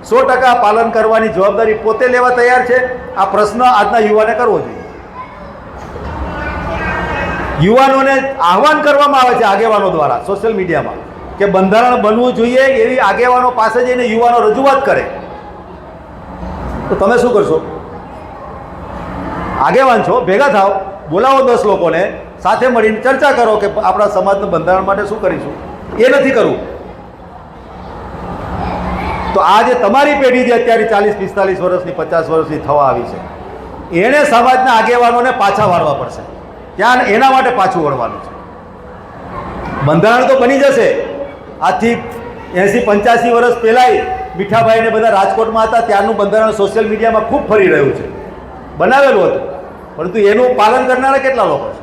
100% પાલન કરવાની જવાબદારી પોતે લેવા તૈયાર છે? આ પ્રશ્ન આજના યુવાને કરવો જોઈએ. યુવાનોને આહવાન કરવામાં આવે છે આગેવાનો દ્વારા સોશિયલ મીડિયામાં કે બંધારણ બનવું જોઈએ, એવી આગેવાનો પાસે જઈને યુવાનો રજૂઆત કરે. તો તમે શું કરશો? આગેવાન છો, ભેગા થાવ, બોલાવો 10 લોકોને, સાથે મળીને ચર્ચા કરો કે આપણા સમાજના બંધારણ માટે શું કરીશું. એ નથી કરવું. તો આ જે તમારી પેઢી જે અત્યારે 40-45 વર્ષની 50 વર્ષની થવા આવી છે, એણે સમાજના આગેવાનોને પાછા વાળવા પડશે. ત્યાં એના માટે પાછું વળવાનું છે. બંધારણ તો બની જશે. આજથી 80-85 વર્ષ પહેલાંય મીઠાભાઈને બધા રાજકોટમાં હતા, ત્યારનું બંધારણ સોશિયલ મીડિયામાં ખૂબ ફરી રહ્યું છે. બનાવેલું હતું, પરંતુ એનું પાલન કરનારા કેટલા લોકો છે?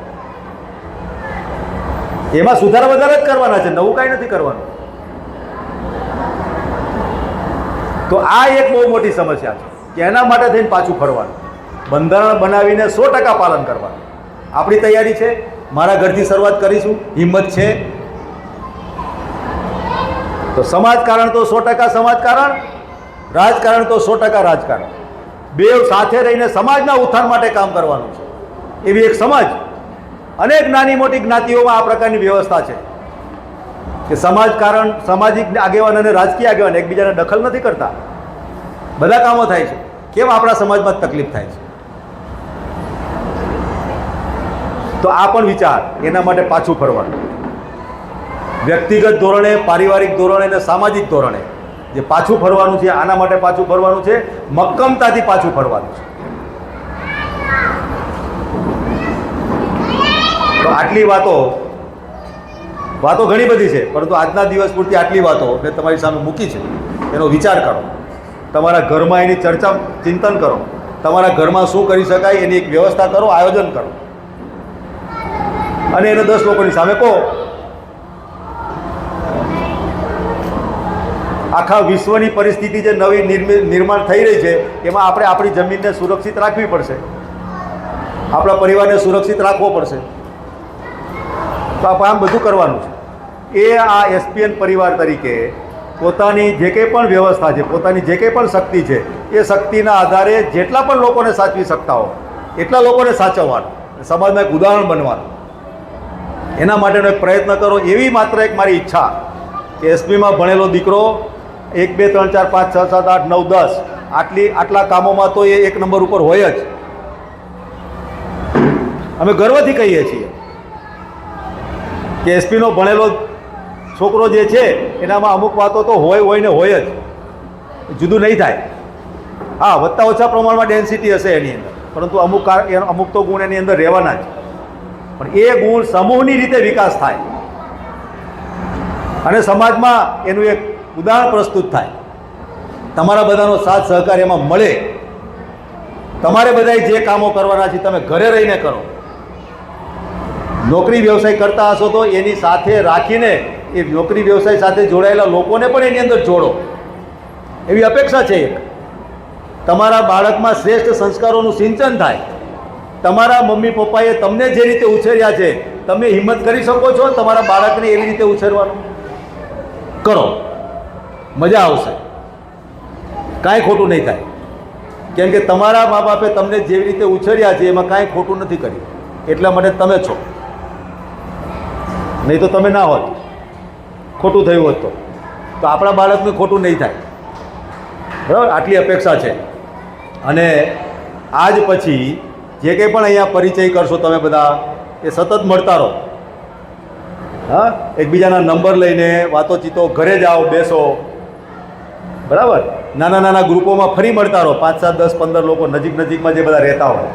એમાં સુધારા વધારા જ કરવાના છે, નવું કાંઈ નથી કરવાનું. તો આ એક બહુ મોટી સમસ્યા છે કે એના માટે થઈને પાછું ફરવાનું. બંધારણ બનાવીને 100% પાલન કરવાનું. આપણી તૈયારી છે. મારા ઘરથી શરૂઆત કરીશું, હિંમત છે. તો સમાજકારણ તો 100% સમાજકારણ, રાજકારણ તો 100% રાજકારણ. બેવ સાથે રહીને સમાજના ઉત્થાન માટે કામ કરવાનું છે. એવી એક સમાજ, અનેક નાની મોટી જ્ઞાતિઓમાં આ પ્રકારની વ્યવસ્થા છે કે સમાજકારણ, સામાજિક આગેવાન અને રાજકીય આગેવાન એકબીજાને દખલ નથી કરતા, બધા કામો થાય છે. કેમ આપણા સમાજમાં તકલીફ થાય છે? તો આ પણ વિચાર, એના માટે પાછું ફરવાનું. વ્યક્તિગત ધોરણે, પારિવારિક ધોરણે અને સામાજિક ધોરણે જે પાછું ફરવાનું છે, આના માટે પાછું ફરવાનું છે. મક્કમતાથી પાછું ફરવાનું છે. તો આટલી વાતો ઘણી બધી છે, પરંતુ આજના દિવસ પૂરતી આટલી વાતો મેં તમારી સામે મૂકી છે. એનો વિચાર કરો, તમારા ઘરમાં એની ચર્ચા, ચિંતન કરો. તમારા ઘરમાં શું કરી શકાય એની એક વ્યવસ્થા કરો, આયોજન કરો, અને એને 10 લોકોની સામે કહો. આખા વિશ્વની પરિસ્થિતિ જે નવી નિર્માણ થઈ રહી છે, એમાં આપણે આપણી જમીનને સુરક્ષિત રાખવી પડશે, આપણા પરિવારને સુરક્ષિત રાખવો પડશે. તો આપણે આમ બધું કરવાનું છે. એ આ એસપીએન પરિવાર તરીકે પોતાની જે કંઈ પણ વ્યવસ્થા છે, પોતાની જે કંઈ પણ શક્તિ છે, એ શક્તિના આધારે જેટલા પણ લોકોને સાચવી શકતા હો એટલા લોકોને સાચવવાનું. સમાજમાં એક ઉદાહરણ બનવાનું. એના માટેનો એક પ્રયત્ન કરો. એવી માત્ર એક મારી ઈચ્છા કે એસપીમાં ભણેલો દીકરો 1 2 3 4 5 6 7 8 9 10 આટલા કામોમાં તો એ 1 નંબર ઉપર હોય જ. અમે ગર્વથી કહીએ છીએ કે એસપીનો ભણેલો છોકરો જે છે એનામાં અમુક વાતો તો હોય ને હોય જ, જુદું નહીં થાય. હા, વધતા ઓછા પ્રમાણમાં ડેન્સિટી હશે એની અંદર, પરંતુ અમુક તો ગુણ એની અંદર રહેવાના જ. પણ એ ગુણ સમૂહની રીતે વિકાસ થાય અને સમાજમાં એનું એક ઉદાહરણ પ્રસ્તુત થાય. તમારા બધાનો સાથ સહકાર એમાં મળે. તમારે બધાએ જે કામો કરવાના છે તમે ઘરે રહીને કરો. નોકરી વ્યવસાય કરતા હશો તો એની સાથે રાખીને એ નોકરી વ્યવસાય સાથે જોડાયેલા લોકોને પણ એની અંદર જોડો, એવી અપેક્ષા છે. એક તમારા બાળકમાં શ્રેષ્ઠ સંસ્કારોનું સિંચન થાય. તમારા મમ્મી પપ્પાએ તમને જે રીતે ઉછેર્યા છે, તમે હિંમત કરી શકો છો તમારા બાળકને એવી રીતે ઉછેરવાનું? કરો, મજા આવશે, કાંઈ ખોટું નહીં થાય. કેમ કે તમારા મા બાપે તમને જેવી રીતે ઉછેર્યા છે એમાં કાંઈ ખોટું નથી કર્યું, એટલા માટે તમે છો. નહીં તો તમે ના હોત, ખોટું થયું હોત તો આપણા બાળકનું ખોટું નહીં થાય. બરાબર, આટલી અપેક્ષા છે. અને આજ પછી જે કંઈ પણ અહીંયા પરિચય કરશો તમે બધા, એ સતત મળતા રહો. હા, એકબીજાના નંબર લઈને વાતોચીતો, ઘરે જાઓ, બેસો. બરાબર, નાના નાના ગ્રુપોમાં ફરી મળતા રહો. 5 7 10 15 લોકો નજીકમાં જે બધા રહેતા હોય.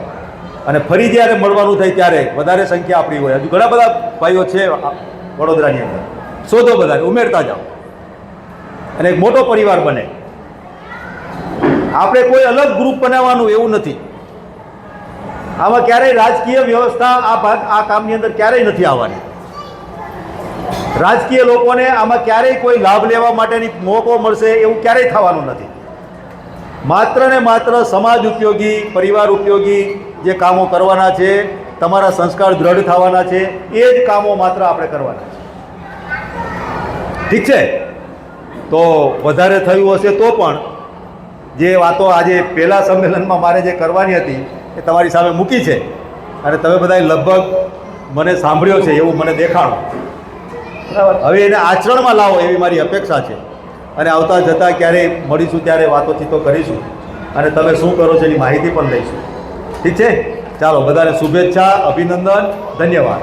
અને ફરી જ્યારે મળવાનું થાય ત્યારે વધારે સંખ્યા આપણી હોય. હજુ ઘણા બધા ભાઈઓ છે વડોદરાની અંદર, શોધો બધાને, ઉમેરતા જાઓ અને એક મોટો પરિવાર બને. આપણે કોઈ અલગ ગ્રુપ બનાવવાનું એવું નથી. આમાં ક્યારેય રાજકીય વ્યવસ્થા આ કામની અંદર ક્યારેય નથી આવવાની. રાજકીય લોકોને આમાં ક્યારેય કોઈ લાભ લેવા માટેની મોકો મળશે એવું ક્યારેય થવાનું નથી. માત્ર ને માત્ર સમાજ ઉપયોગી, પરિવાર ઉપયોગી જે કામો કરવાના છે, તમારા સંસ્કાર દ્રઢ થવાના છે, એ જ કામો માત્ર આપણે કરવાના છે. ઠીક છે? તો વધારે થયું હશે તો પણ જે વાતો આજે પહેલા સંમેલનમાં મારે જે કરવાની હતી એ તમારી સામે મૂકી છે અને તમે બધાએ લગભગ મને સાંભળ્યો છે એવું મને દેખાણું. બરાબર, હવે એને આચરણમાં લાવો એવી મારી અપેક્ષા છે. અને આવતા જતાં ક્યારેય મળીશું ત્યારે વાતોચીતો કરીશું અને તમે શું કરો છો એની માહિતી પણ લઈશું. ઠીક છે? ચાલો, બધાને શુભેચ્છા, અભિનંદન, ધન્યવાદ.